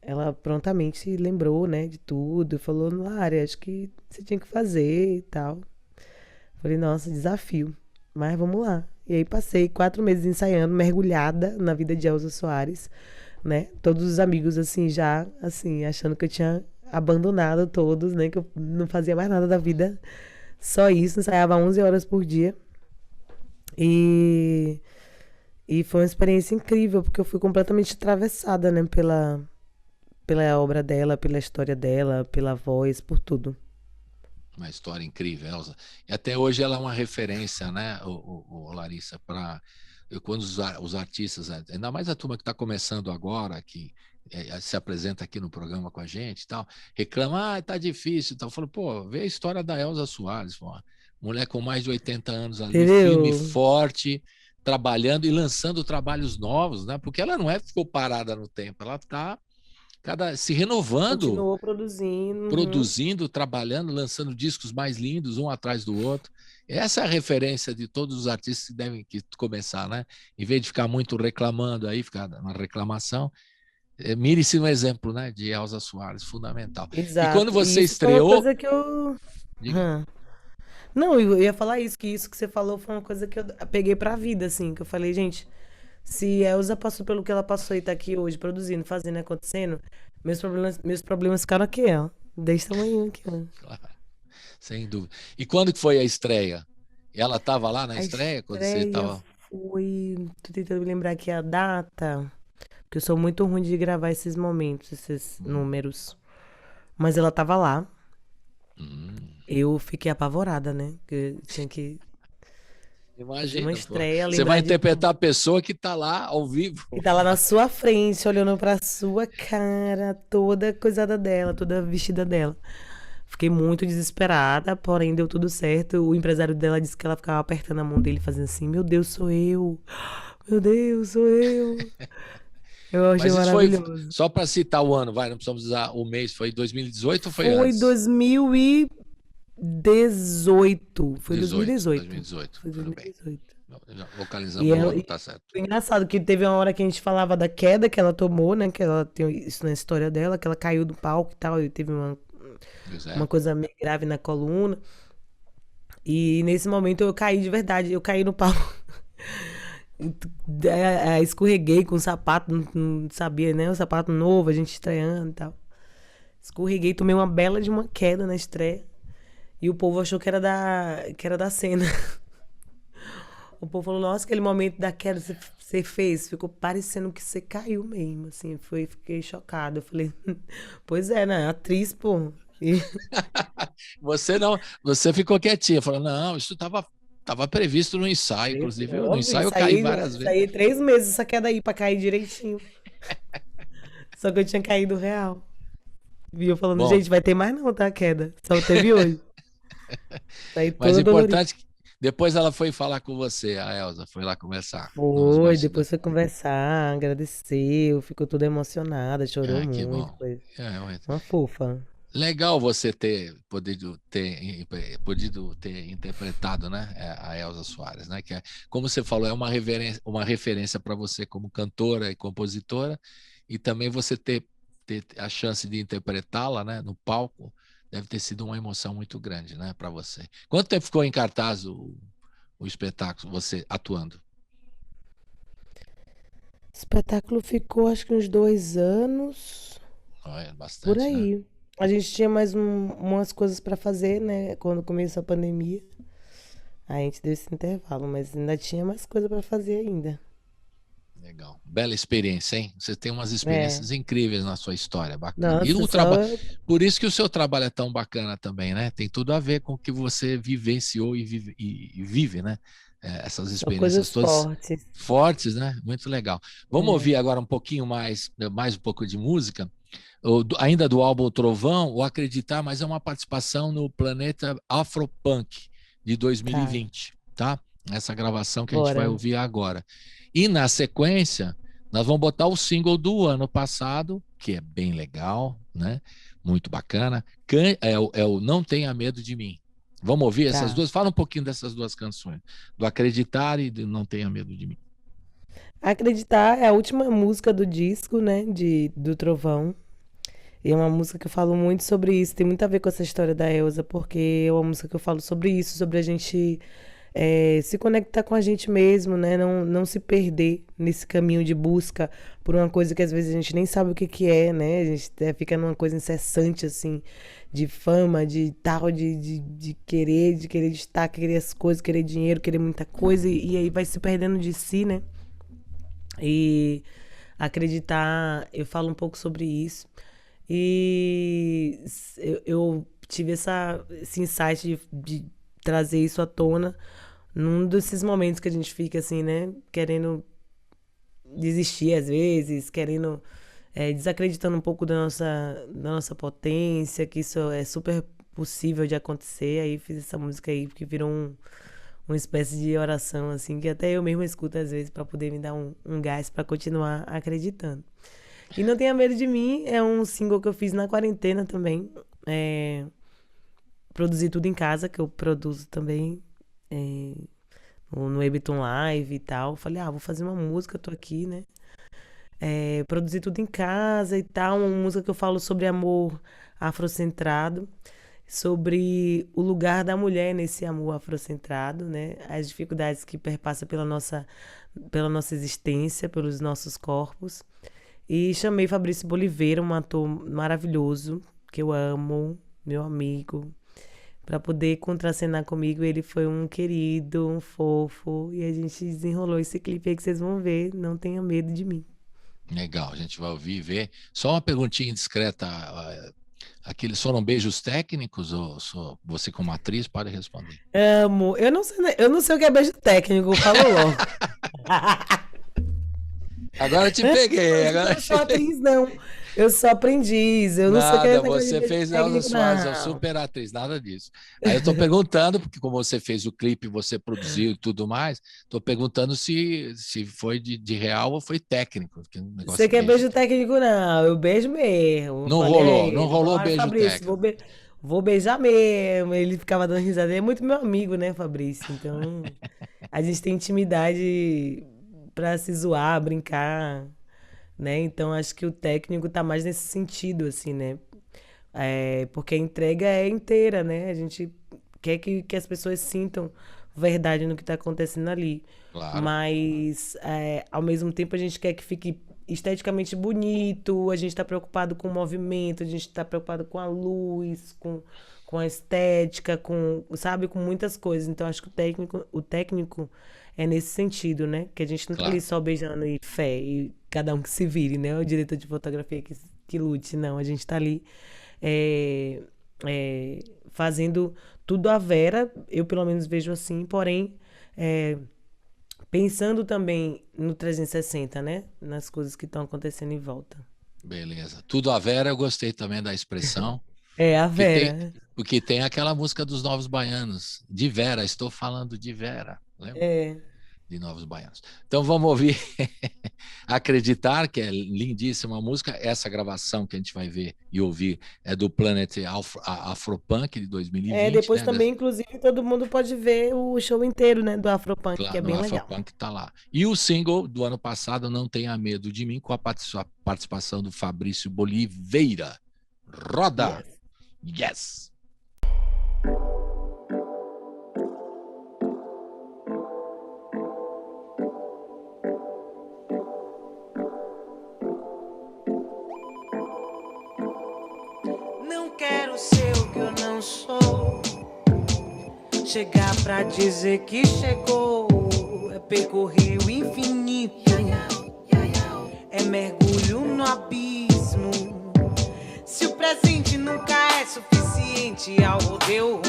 Ela prontamente se lembrou, né? De tudo. Falou, Lari, acho que você tinha que fazer e tal. Falei, nossa, desafio. Mas vamos lá. E aí passei 4 meses ensaiando, mergulhada na vida de Elza Soares, né? Todos os amigos, assim, já, assim, achando que eu tinha abandonado todos, né? Que eu não fazia mais nada da vida. Só isso, ensaiava 11 horas por dia. E foi uma experiência incrível, porque eu fui completamente atravessada, né? Pela obra dela, pela história dela, pela voz, por tudo. Uma história incrível, Elza. E até hoje ela é uma referência, né, Larissa, para quando os artistas, ainda mais a turma que está começando agora, que se apresenta aqui no programa com a gente e tal, reclama, tá difícil e tal. Eu falo, pô, vê a história da Elza Soares, pô. Mulher com mais de 80 anos ali, firme, forte, trabalhando e lançando trabalhos novos, né? Porque ela não ficou parada no tempo, ela está se renovando. Continuou produzindo. Produzindo, trabalhando, lançando discos mais lindos, um atrás do outro. Essa é a referência de todos os artistas que devem começar, né? Em vez de ficar muito reclamando aí, ficar na reclamação, mire-se no exemplo, né? De Elza Soares, fundamental. Exato. E quando você isso estreou... Foi uma coisa que eu... Não, eu ia falar isso que você falou foi uma coisa que eu peguei pra vida, assim, que eu falei, gente... Se Elza passou pelo que ela passou e tá aqui hoje, produzindo, fazendo, acontecendo, meus problemas ficaram aqui, ó. Desse tamanho aqui, ó. Claro, sem dúvida. E quando que foi a estreia? Ela estava lá na estreia? Quando você estava... Tô tentando me lembrar aqui a data, porque eu sou muito ruim de gravar esses momentos, esses números. Mas ela tava lá. Eu fiquei apavorada, né? Porque tinha que... Imagina, uma estreia, você vai interpretar a pessoa que tá lá ao vivo. Que tá lá na sua frente, olhando pra sua cara, toda coisada dela, toda vestida dela. Fiquei muito desesperada, porém deu tudo certo. O empresário dela disse que ela ficava apertando a mão dele, fazendo assim, meu Deus, sou eu. Meu Deus, sou eu. Eu achei Mas isso foi, maravilhoso. só para citar o ano, vai, não precisamos usar o mês, foi 2018 ou foi Foi antes? 2018. Foi 2018. 2018, Foi tudo bem. 2018. Já localizamos E o é, ano, e tá certo. foi engraçado que teve uma hora que a gente falava da queda que ela tomou, né? Que ela tem isso na história dela, que ela caiu do palco e tal, e teve Pois é. uma coisa meio grave na coluna. E nesse momento eu caí de verdade, eu caí no palco. Escorreguei com o sapato, não sabia, né? O sapato novo, a gente estreando e tal. Escorreguei, tomei uma bela de uma queda na estreia. E o povo achou que era da cena. O povo falou, nossa, aquele momento da queda você fez, ficou parecendo que você caiu mesmo, assim, fiquei chocada. Eu falei, pois é, né? Atriz, pô. E Você ficou quietinha, falou, não, isso estava previsto no ensaio, inclusive. No óbvio, ensaio eu caí várias vezes. saí 3 meses essa queda aí pra cair direitinho. Só que eu tinha caído real. Vi eu falando, Bom, gente, vai ter mais não, tá, a queda. Só teve hoje. Saí mas toda o dolorida. importante é que depois ela foi falar com você, a Elza, foi lá conversar nos Foi, depois bastidores. foi conversar, agradeceu, ficou toda emocionada, chorou Ah, que muito, bom. foi É, uma fofa. legal você ter podido ter interpretado, né, a Elza Soares, né, que é, como você falou, é uma referência para você como cantora e compositora, e também você ter a chance de interpretá-la, né, no palco, deve ter sido uma emoção muito grande, né, para você. Quanto tempo ficou em cartaz o espetáculo, você atuando? O espetáculo ficou acho que uns 2 anos, Olha, por bastante, né? aí. A gente tinha mais umas coisas pra fazer, né, quando começou a pandemia. Aí a gente deu esse intervalo, mas ainda tinha mais coisa pra fazer ainda. Legal. Bela experiência, hein? Você tem umas É, experiências incríveis na sua história, bacana. E nossa, o só trabalho, por isso que o seu trabalho é tão bacana também, né? Tem tudo a ver com o que você vivenciou e vive, né? Essas só experiências coisas todas fortes. fortes, né? Muito legal. Vamos É, ouvir agora um pouquinho mais um pouco de música. Ainda do álbum Trovão, o Acreditar, mas é uma participação no Planeta Afropunk de tá, 2020, tá? Essa gravação que a gente vai bora. ouvir agora. E na sequência, nós vamos botar o single do ano passado, que é bem legal, né? Muito bacana. É o Não Tenha Medo de Mim. Vamos ouvir essas Tá. duas? Fala um pouquinho dessas duas canções, do Acreditar e do Não Tenha Medo de Mim. Acreditar é a última música do disco, né, do Trovão. E é uma música que eu falo muito sobre isso. Tem muito a ver com essa história da Elza, porque é uma música que eu falo sobre isso, sobre a gente se conectar com a gente mesmo, né? Não se perder nesse caminho de busca por uma coisa que às vezes a gente nem sabe o que que é, né? A gente fica numa coisa incessante, assim, de fama, de tal, de querer destaque, querer as coisas, querer dinheiro, querer muita coisa, e aí vai se perdendo de si, né? E acreditar, eu falo um pouco sobre isso. E eu tive esse insight de trazer isso à tona num desses momentos que a gente fica assim, né? Querendo desistir às vezes, querendo, desacreditando um pouco da nossa potência, que isso é super possível de acontecer. Aí fiz essa música aí que virou uma espécie de oração, assim, que até eu mesma escuto às vezes para poder me dar um gás para continuar acreditando. E Não Tenha Medo de Mim é um single que eu fiz na quarentena também. Produzi tudo em casa, que eu produzo também no Ableton Live e tal. Falei, vou fazer uma música, tô aqui, né? Produzi tudo em casa e tal. Uma música que eu falo sobre amor afrocentrado, sobre o lugar da mulher nesse amor afrocentrado, né? As dificuldades que perpassam pela nossa existência, pelos nossos corpos. E chamei Fabrício Boliveira, um ator maravilhoso, que eu amo, meu amigo, para poder contracenar comigo. Ele foi um querido, um fofo, e a gente desenrolou esse clipe aí que vocês vão ver, Não Tenha Medo de Mim. Legal, a gente vai ouvir e ver. Só uma perguntinha indiscreta. Aqueles foram beijos técnicos ou você como atriz pode responder? Amo. Eu não sei o que é beijo técnico, falo logo. Agora eu te peguei. Eu Agora não sou atriz, não. Eu sou aprendiz, eu não sou Nada, aquele negócio você de fez Elza técnico, Soares, a não. super atriz, nada disso. Aí eu tô perguntando, porque como você fez o clipe, você produziu e tudo mais, tô perguntando se foi de real ou foi técnico. Porque um negócio Você de quer beijo beijo técnico, não. Eu beijo mesmo. Eu não falei a rolou, não ele, rolou bora, beijo Fabrício, técnico. vou beijar mesmo. Ele ficava dando risada. Ele é muito meu amigo, né, Fabrício? Então, a gente tem intimidade pra se zoar, brincar, né? Então, acho que o técnico tá mais nesse sentido, assim, né? Porque a entrega é inteira, né? A gente quer que as pessoas sintam verdade no que está acontecendo ali. Claro, Mas, ao mesmo tempo, a gente quer que fique esteticamente bonito, a gente está preocupado com o movimento, a gente está preocupado com a luz, com a estética, sabe, com muitas coisas. Então, acho que o técnico é nesse sentido, né? Que a gente não tá ali claro. só beijando e fé, e cada um que se vire, né? O diretor de fotografia que lute, não. A gente tá ali é, fazendo tudo à vera, eu pelo menos vejo assim, porém, é, pensando também no 360, né? Nas coisas que estão acontecendo em volta. Beleza. Tudo a Vera, eu gostei também da expressão. É, a Porque tem, Vera. porque tem aquela música dos Novos Baianos, de Vera, estou falando de Vera, lembra? É. De Novos Baianos. Então vamos ouvir Acreditar, que é lindíssima música. Essa gravação que a gente vai ver e ouvir é do Planet Afropunk de 2020. Depois né? também, inclusive, todo mundo pode ver o show inteiro, né? Do Afropunk, que Claro, é no bem legal. Afropunk tá lá. E o single do ano passado, Não Tenha Medo de Mim, com a participação do Fabrício Boliveira. Roda! Yes. Yes! Não quero ser o que eu não sou. Chegar pra dizer que chegou. É percorrer o infinito. É mergulho no abismo. Se o presente nunca é suficiente ao rodeio,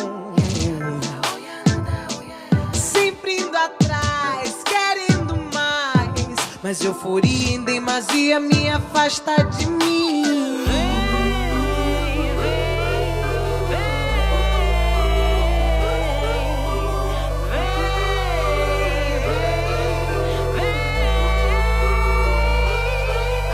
sempre indo atrás, querendo mais. Mas euforia em demasia me afasta de mim.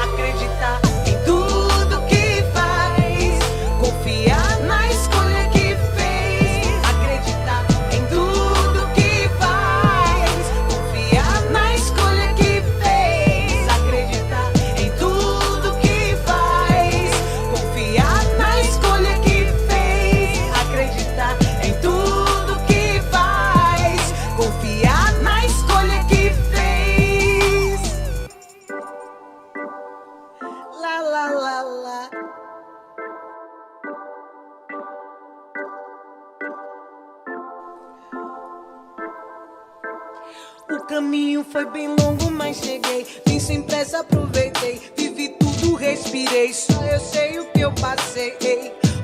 Acreditar em tudo que faz, confiar na escolha que fez. Acreditar em tudo que faz, confiar na escolha que fez. Acreditar em tudo que faz, confiar na escolha que fez. Acreditar em tudo que faz, confiar na escolha que fez. La la la la. O caminho foi bem longo, mas cheguei. Vim sem pressa, aproveitei. Vivi tudo, respirei. Só eu sei o que eu passei.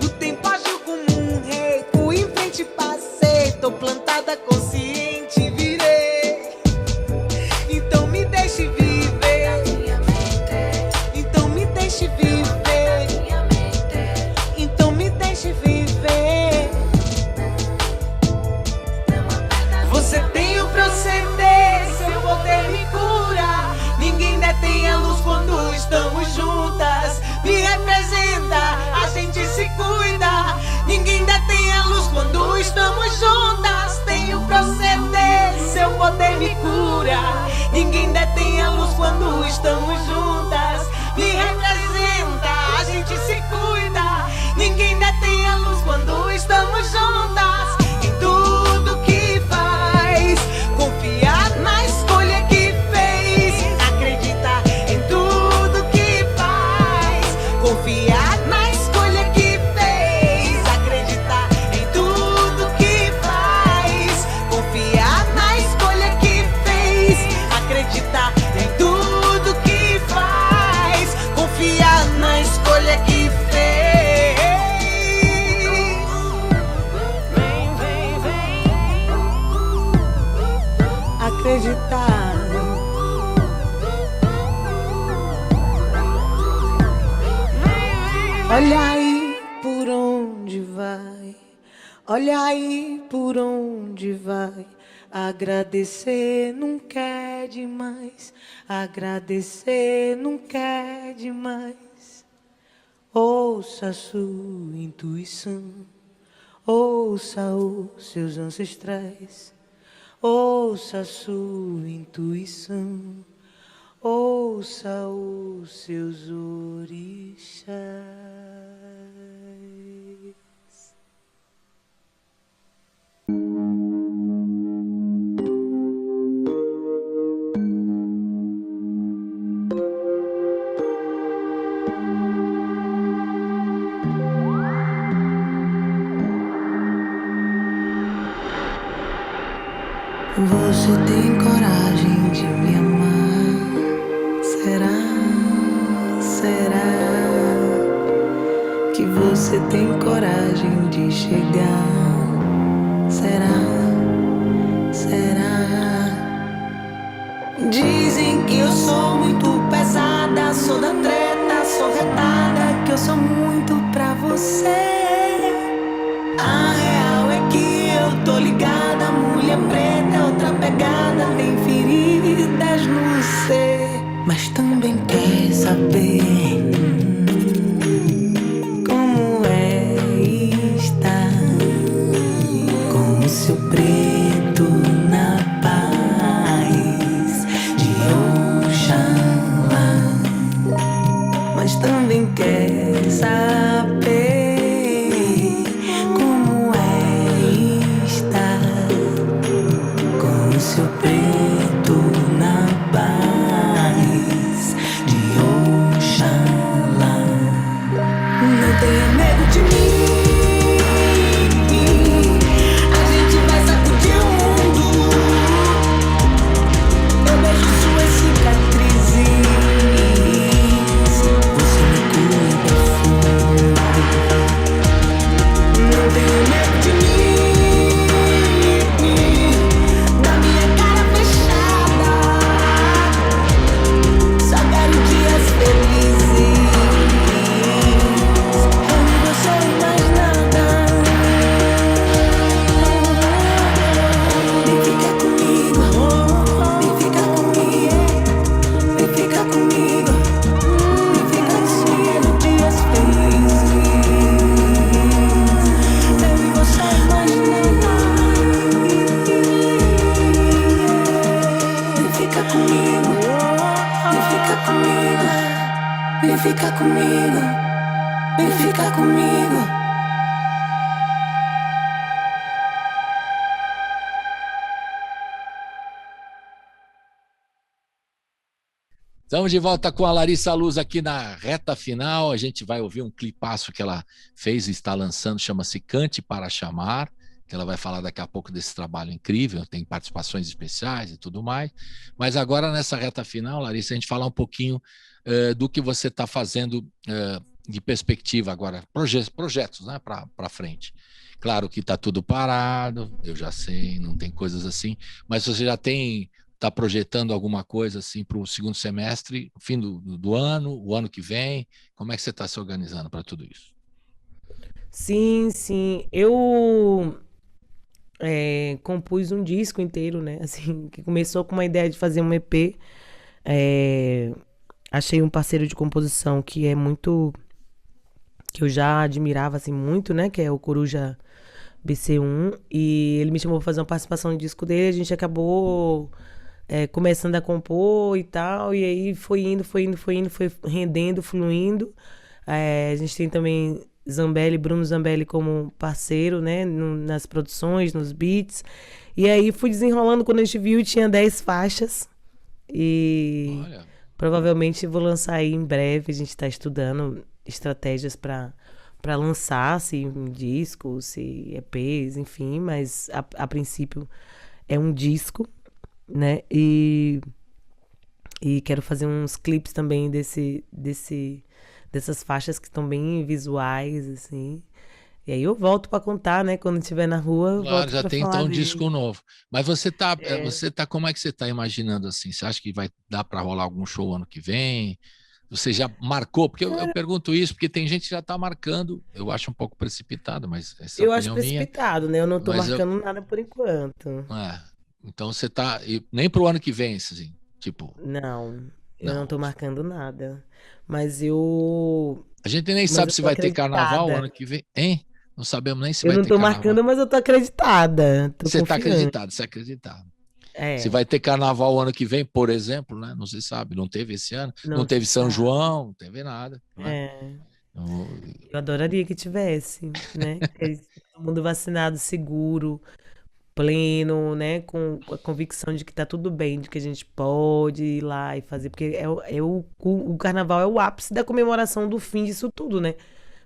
O tempo agiu como um rei. Fui em frente, passei. Tô plantada, consciente, virei. Então me deixe viver. Então me deixe viver. Então me deixe viver. Você tem o proceder, seu poder me cura. Ninguém detém a luz quando estamos juntas. Me representa, a gente se cuida. Ninguém detém a luz quando estamos juntas. Tem o proceder, seu poder me cura. Ninguém detém a luz quando estamos juntas. Me representa, a gente se cuida. Ninguém detém a luz quando estamos juntas. Em tudo que faz, confiar na escolha que fez. Acreditar em tudo que faz, confiar na escolha que fez. Acreditar em tudo que faz, confiar na escolha que fez. Acreditar em tudo que Olha aí por onde vai. Agradecer nunca é demais. Agradecer nunca é demais. Ouça a sua intuição. Ouça os seus ancestrais. Ouça a sua intuição. Ouça os seus orixás. Você tem coragem de me amar? Será? Será que você tem coragem de chegar? Será? Será? Dizem que eu sou muito pesada, sou da treta, sou retada, que eu sou muito pra você. A real é que eu tô ligada, mulher preta, outra pegada, tem feridas no ser, mas também quer saber como é estar com o seu preto na paz de Oxalá, mas também quer saber seu preto na paz de Oxalá. Não tenha medo de mim, a gente vai sacudir o mundo. Eu beijo suas cicatrizes, você me cuida fundo. Não tenha medo de mim. Vem ficar comigo, vem ficar comigo. Estamos de volta com a Larissa Luz aqui na reta final. A gente vai ouvir um clipaço que ela fez e está lançando, chama-se Cante para Chamar, que ela vai falar daqui a pouco desse trabalho incrível, tem participações especiais e tudo mais. Mas agora, nessa reta final, Larissa, a gente falar um pouquinho do que você está fazendo de perspectiva agora, projetos, né, para frente. Claro que está tudo parado, eu já sei, não tem coisas assim, mas você já está projetando alguma coisa assim para o segundo semestre, fim do ano, o ano que vem? Como é que você está se organizando para tudo isso? Sim, sim. Eu compus um disco inteiro, né? Assim, que começou com uma ideia de fazer um EP. Achei um parceiro de composição que é muito... que eu já admirava, assim, muito, né? Que é o Coruja BC1. E ele me chamou pra fazer uma participação no disco dele. A gente acabou começando a compor e tal. E aí foi indo, foi rendendo, fluindo. A gente tem também Bruno Zambelli como parceiro, né? Nas produções, nos beats. E aí fui desenrolando. Quando a gente viu, tinha 10 faixas. E... olha, provavelmente vou lançar aí em breve. A gente está estudando estratégias para lançar, se um disco, se EPs, enfim, mas a princípio é um disco, né? E quero fazer uns clipes também dessas faixas que estão bem visuais, assim. E aí eu volto para contar, né? Quando estiver na rua, claro, já tem então um dele. disco novo. Mas você tá, como é que você tá imaginando assim? Você acha que vai dar para rolar algum show ano que vem? Você já marcou? Porque eu pergunto isso, porque tem gente que já está marcando. Eu acho um pouco precipitado, mas essa é a Eu acho opinião minha. precipitado, né? Eu não tô Mas eu, marcando nada por enquanto. é, então você tá. Nem pro ano que vem, assim, tipo, Não, eu não não. tô marcando nada. Mas eu. A gente nem Mas sabe eu se tô vai ter carnaval ano acreditada. que vem, hein? Não sabemos nem se Eu vai não ter tô carnaval. marcando, mas eu tô acreditada. Tô Você está confiante. acreditado, você acreditado. Se É, vai ter carnaval ano que vem, por exemplo, né? Não se sabe, não teve esse ano, não não se teve São sabe. João, não teve nada, não é? É, Então, eu adoraria que tivesse, né? Que todo mundo vacinado, seguro, pleno, né? Com a convicção de que tá tudo bem, de que a gente pode ir lá e fazer. Porque o carnaval é o ápice da comemoração do fim disso tudo, né?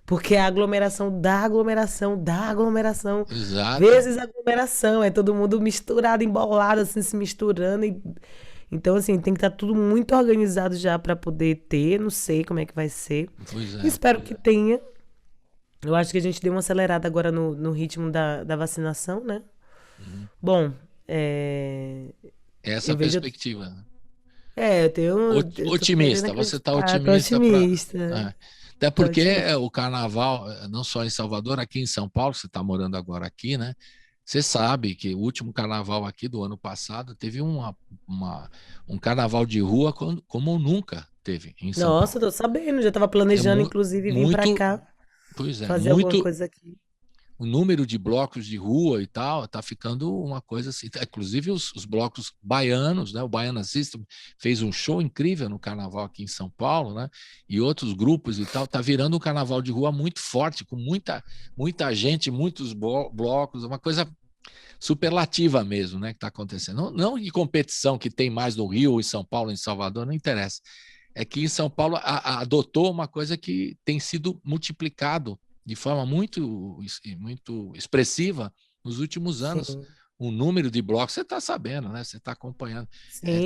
Porque é a aglomeração da aglomeração da aglomeração, exato, vezes aglomeração. É todo mundo misturado, embolado, assim, se misturando. Então, assim, tem que estar tudo muito organizado já para poder ter. Não sei como é que vai ser. pois é. Espero que tenha. Eu acho que a gente deu uma acelerada agora no ritmo da vacinação, né? Uhum. Bom, Essa é eu a vejo. perspectiva, né? Eu tô querendo Otimista, você está acreditar, tô otimista para. otimista. Até Tô porque otimista. o carnaval, não só em Salvador, aqui em São Paulo, você está morando agora aqui, né? Você sabe que o último carnaval aqui do ano passado teve um carnaval de rua como nunca teve em São Nossa, Paulo. tô sabendo, já tava É planejando, inclusive, vir pra muito, cá pois é, fazer alguma muito. coisa aqui. O número de blocos de rua e tal está ficando uma coisa assim. Inclusive os blocos baianos, né? O Baiana System fez um show incrível no carnaval aqui em São Paulo, né? E outros grupos e tal. Está virando um carnaval de rua muito forte, com muita gente, muitos blocos, uma coisa superlativa mesmo, né? Que está acontecendo. Não de competição que tem mais no Rio, em São Paulo, em Salvador, não interessa. É que em São Paulo adotou uma coisa que tem sido multiplicado de forma muito expressiva nos últimos anos. Sim, O número de blocos, você está sabendo, né? Você está acompanhando.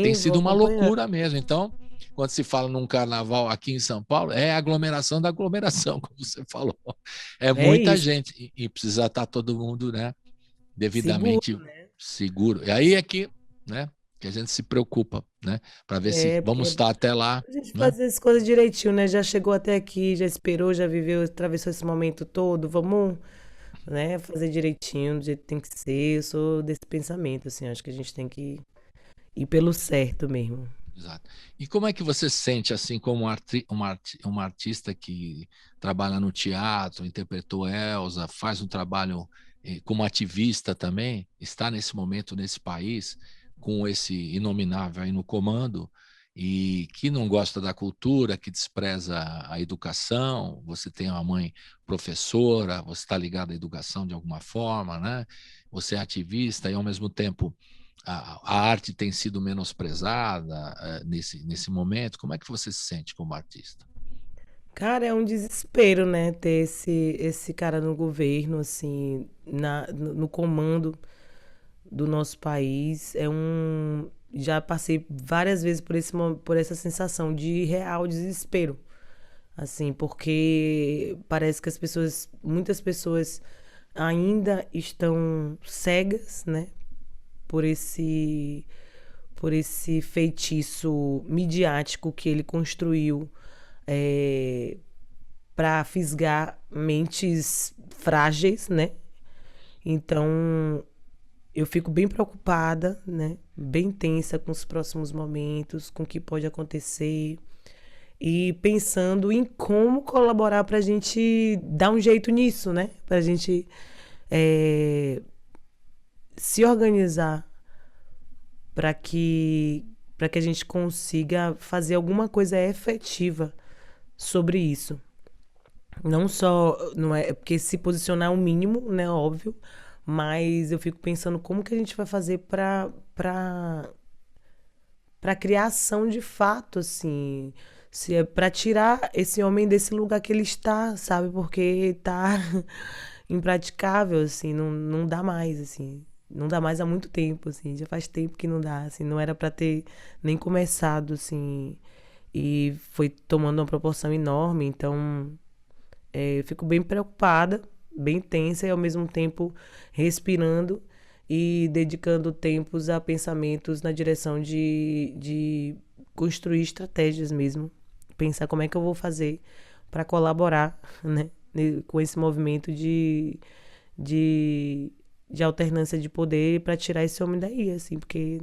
Tem sim, vou sido uma acompanhar. loucura mesmo. Então, quando se fala num carnaval aqui em São Paulo, é a aglomeração da aglomeração, como você falou. É É muita isso, gente e precisa estar todo mundo, né, seguro, devidamente né? seguro. E aí é que, né, que a gente se preocupa, né, para ver se É, vamos porque estar até lá, a gente né? fazer as coisas direitinho, né? Já chegou até aqui, já esperou, já viveu, atravessou esse momento todo. Vamos, né, fazer direitinho, do jeito que tem que ser. Eu sou desse pensamento, assim, acho que a gente tem que ir pelo certo mesmo. Exato. E como é que você se sente assim como uma artista que trabalha no teatro, interpretou Elsa, faz um trabalho como ativista também, está nesse momento nesse país com esse inominável aí no comando e que não gosta da cultura, que despreza a educação, você tem uma mãe professora, você está ligado à educação de alguma forma, né? Você é ativista e ao mesmo tempo a arte tem sido menosprezada nesse momento? Como é que você se sente como artista? Cara, é um desespero, né, ter esse cara no governo, assim, no comando do nosso país. Já passei várias vezes por essa sensação de real desespero, assim, porque parece que muitas pessoas ainda estão cegas, né, por esse feitiço midiático que ele construiu para fisgar mentes frágeis, né? Então, eu fico bem preocupada, né? Bem tensa com os próximos momentos, com o que pode acontecer e pensando em como colaborar para a gente dar um jeito nisso, né? Para a gente se organizar para que a gente consiga fazer alguma coisa efetiva sobre isso. Não só, não é porque se posicionar é o mínimo, né, óbvio, mas eu fico pensando como que a gente vai fazer para criar ação de fato, assim, se é para tirar esse homem desse lugar que ele está, sabe? Porque tá impraticável, assim, não dá mais, assim. Não dá mais há muito tempo, assim, já faz tempo que não dá, assim, não era para ter nem começado, assim, e foi tomando uma proporção enorme, então eu fico bem preocupada, bem tensa e ao mesmo tempo respirando e dedicando tempos a pensamentos na direção de construir estratégias mesmo pensar como é que eu vou fazer para colaborar, né, com esse movimento de, de alternância de poder para tirar esse homem daí, assim, porque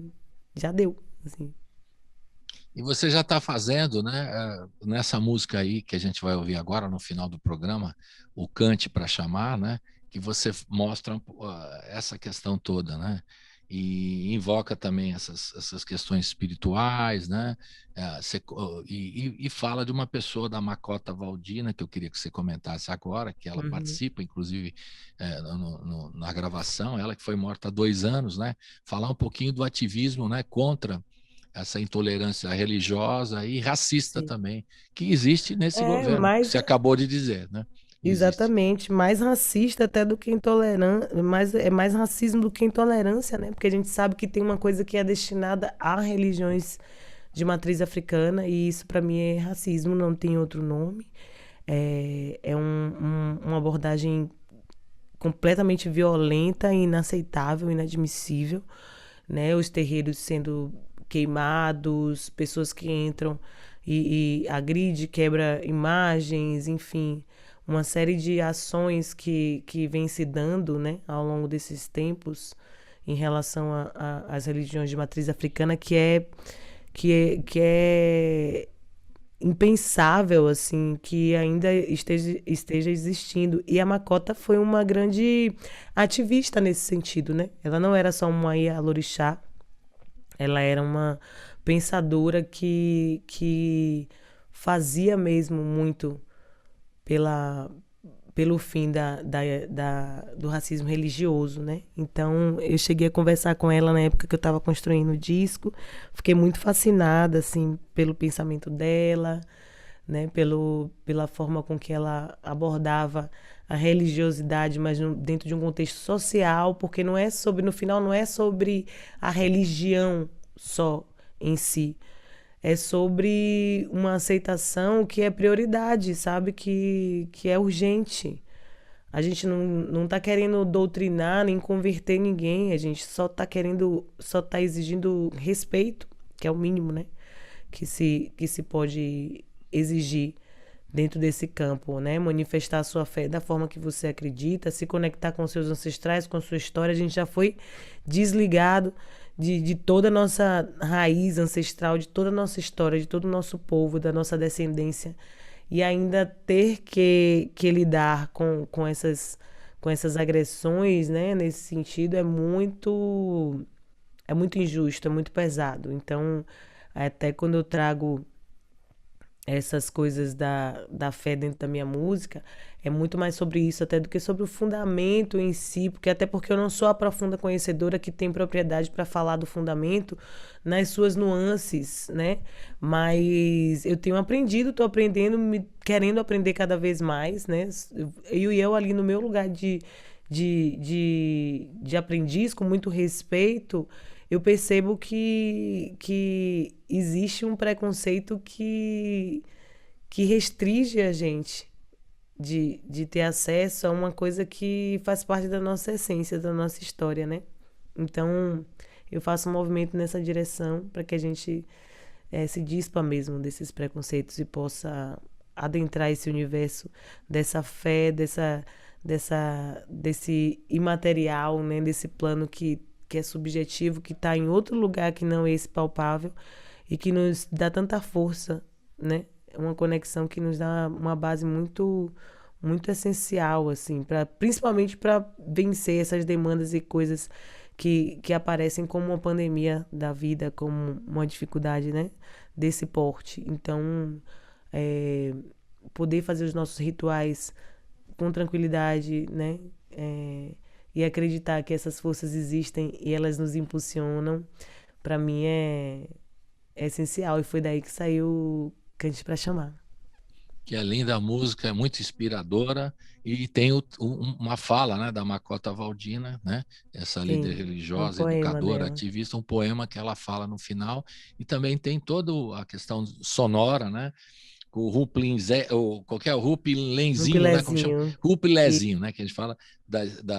já deu, assim. E você já está fazendo, né, nessa música aí que a gente vai ouvir agora no final do programa, o Cante para Chamar, né, que você mostra essa questão toda, né, e invoca também essas questões espirituais, né, e fala de uma pessoa da Macota Valdina, que eu queria que você comentasse agora, que ela participa, inclusive, na gravação, ela que foi morta há 2 anos, né, falar um pouquinho do ativismo, né, contra essa intolerância religiosa e racista Sim. também, que existe nesse É, governo, que mas você acabou de dizer, né? Existe. exatamente, mais racista até do que intolerância, é mais racismo do que intolerância, né? Porque a gente sabe que tem uma coisa que é destinada a religiões de matriz africana e isso para mim é racismo, não tem outro nome. É uma abordagem completamente violenta, inaceitável, inadmissível, né? Os terreiros sendo queimados, pessoas que entram e agride, quebra imagens, enfim, uma série de ações que vem se dando, né, ao longo desses tempos em relação às religiões de matriz africana que é impensável assim que ainda esteja existindo. E a Macota foi uma grande ativista nesse sentido, né? Ela não era só uma Ialorixá, ela era uma pensadora que fazia mesmo muito pelo fim do racismo religioso, né? Então, eu cheguei a conversar com ela na época que eu estava construindo o disco. Fiquei muito fascinada, assim, pelo pensamento dela, né? Pela forma com que ela abordava a religiosidade, mas dentro de um contexto social, porque no final, não é sobre a religião só em si. É sobre uma aceitação que é prioridade, sabe? Que é urgente. A gente não tá querendo doutrinar nem converter ninguém, a gente só tá exigindo respeito, que é o mínimo, né? Que se pode exigir dentro desse campo, né? Manifestar a sua fé da forma que você acredita, se conectar com seus ancestrais, com sua história. A gente já foi desligado de toda a nossa raiz ancestral, de toda a nossa história, de todo o nosso povo, da nossa descendência. E ainda ter que lidar com essas agressões, né? Nesse sentido, é muito injusto, é muito pesado. Então, até quando eu trago essas coisas da fé dentro da minha música, é muito mais sobre isso até do que sobre o fundamento em si, até porque eu não sou a profunda conhecedora que tem propriedade para falar do fundamento nas suas nuances, né? Mas eu tenho aprendido, estou aprendendo, querendo aprender cada vez mais, né? Eu ali no meu lugar de aprendiz, com muito respeito, eu percebo que existe um preconceito que restringe a gente de ter acesso a uma coisa que faz parte da nossa essência, da nossa história, né? Então, eu faço um movimento nessa direção para que a gente se dispa mesmo desses preconceitos e possa adentrar esse universo dessa fé, desse imaterial, né? Desse plano que é subjetivo, que está em outro lugar que não esse palpável e que nos dá tanta força, né? É uma conexão que nos dá uma base muito, muito essencial, assim, principalmente para vencer essas demandas e coisas que aparecem como uma pandemia da vida, como uma dificuldade, né? Desse porte. Então, poder fazer os nossos rituais com tranquilidade, né? E acreditar que essas forças existem e elas nos impulsionam, para mim é essencial. E foi daí que saiu Cante para Chamar. Que é linda a música, é muito inspiradora e tem uma fala, né, da Macota Valdina, né? Essa líder religiosa, educadora, ativista, um poema que ela fala no final, e também tem toda a questão sonora, né? O Rupilenzinho, né? Como chama? Rupilezinho, né? Que a gente fala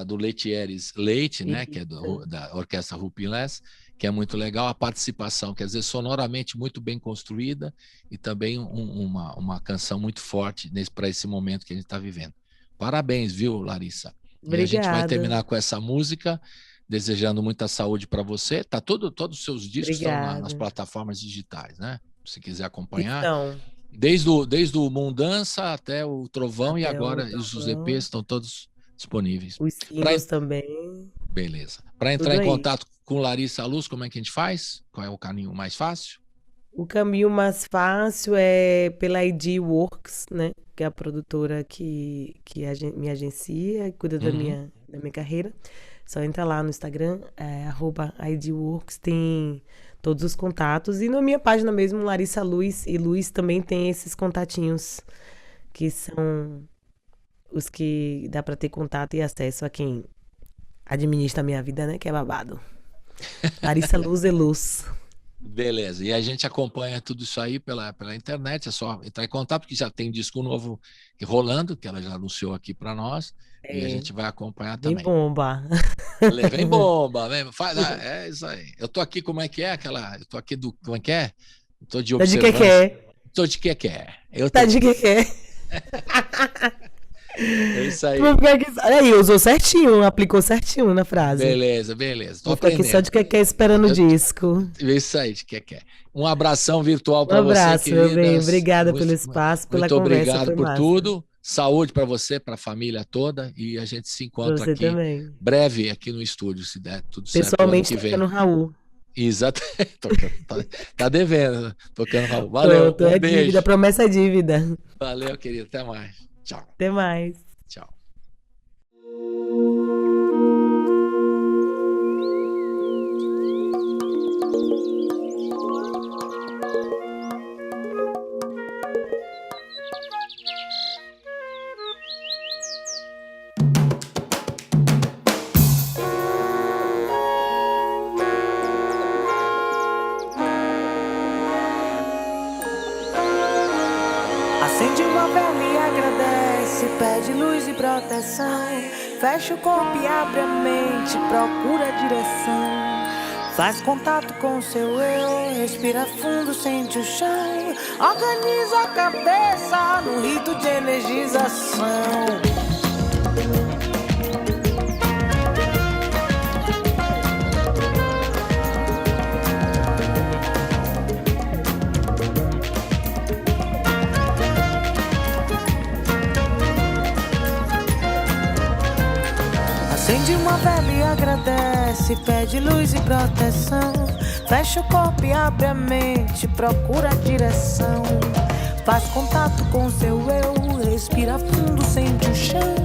do Letieres Leite, né? Que é da Orquestra Rupilés, que é muito legal, a participação, quer dizer, sonoramente muito bem construída e também uma canção muito forte para esse momento que a gente está vivendo. Parabéns, viu, Larissa? Obrigada. E a gente vai terminar com essa música, desejando muita saúde para você. Tá todos os seus discos estão nas plataformas digitais, né? Se quiser acompanhar. Então, desde o Mundança até o Trovão, e Até agora o os Trovão. EPs estão todos disponíveis. os singles também. Beleza. Para entrar Tudo em aí. contato com Larissa Luz, como é que a gente faz? Qual é o caminho mais fácil? O caminho mais fácil é pela ID Works, né? Que é a produtora que me agencia e cuida da minha carreira. Só entra lá no Instagram, @IDWorks, tem todos os contatos. E na minha página mesmo, Larissa Luz, e Luz também tem esses contatinhos que são os que dá para ter contato e acesso a quem administra a minha vida, né? Que é babado. Larissa Luz e Luz. Beleza. E a gente acompanha tudo isso aí pela internet. É só entrar em contato, porque já tem disco novo rolando, que ela já anunciou aqui para nós. E a gente vai acompanhar Vem também. bomba. Vem bomba, vem. É isso aí. Eu tô aqui, como é que é aquela... Eu tô aqui como é que é? Eu tô de Tá de observância. quequé. Tô de quequé. Tá de quequé. É isso aí. Aí, usou certinho, aplicou certinho na frase. Beleza. Tô Vou ficar aqui aprendendo. só de quequé esperando o disco. É isso aí, de quequé. Um abração virtual Um para você, abraço, meu bem. queridas. Obrigada pelo espaço, pela Muito conversa. obrigado foi por massa. tudo. Saúde para você, para a família toda. E a gente se Pra encontra você aqui também. breve aqui no estúdio, se der tudo certo. Pessoalmente, ano que vem. tocando Raul. Exato. Tá devendo. Tocando Raul. Valeu. Pronto, é beijo. dívida, promessa é dívida. Valeu, querido. Até mais. Tchau. Até mais. Tchau. Acende uma vela e agradece, pede luz e proteção. Fecha o corpo e abre a mente, procura a direção. Faz contato com o seu eu, respira fundo, sente o chão. Organiza a cabeça no rito de energização. Acende uma vela e agradece, pede luz e proteção. Fecha o corpo e abre a mente, procura a direção. Faz contato com o seu eu, respira fundo, sente o chão.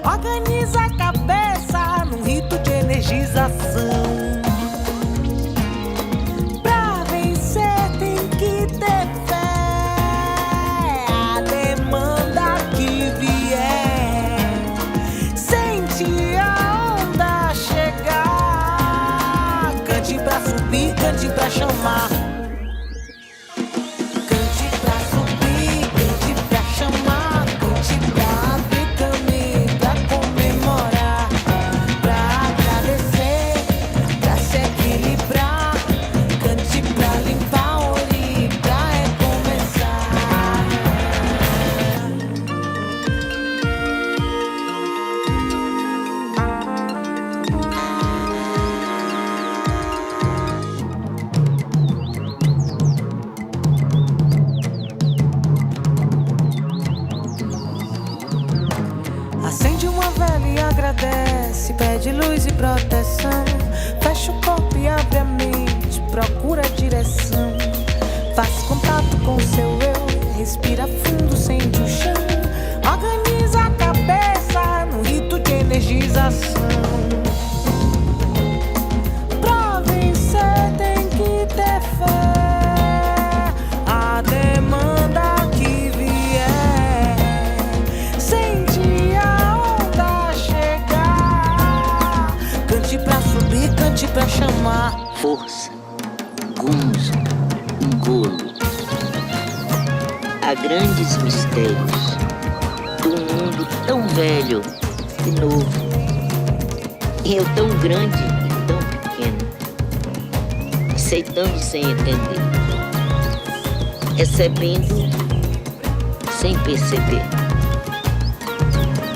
Organiza a cabeça num rito de energização. Pra vencer tem que ter fé, a demanda que vier. Sente a onda chegar, cante pra subir, cante pra chamar. Cante pra subir, cante pra chamar. Cante pra abrir caminho, pra comemorar, pra agradecer, pra se equilibrar. Cante pra limpar, ouvir, pra recomeçar. Acende uma vela e agradece, pede luz e proteção. Fecha o corpo e abre a mente, procura a direção. Faz contato com o seu eu, respira fundo, sente o chão. Organiza a cabeça no rito de energização. Pra vencer tem que ter fé, a demanda que vier. Sente a onda chegar, cante pra subir, cante pra chamar. Força, gozo, engolo. Há grandes mistérios do mundo tão velho e novo. E eu tão grande e tão pequeno. aceitando sem entender, recebendo sem perceber.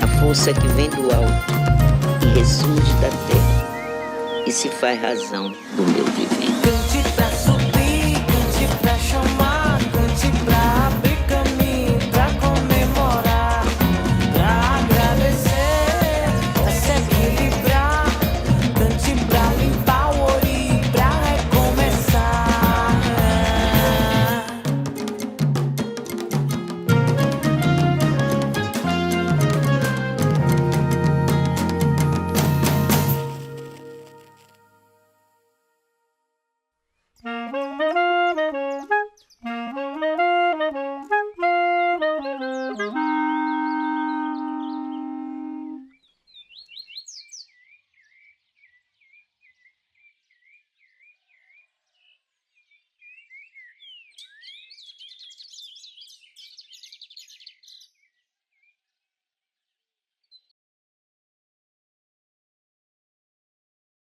A força que vem do alto e ressurge da terra e se faz razão do meu viver.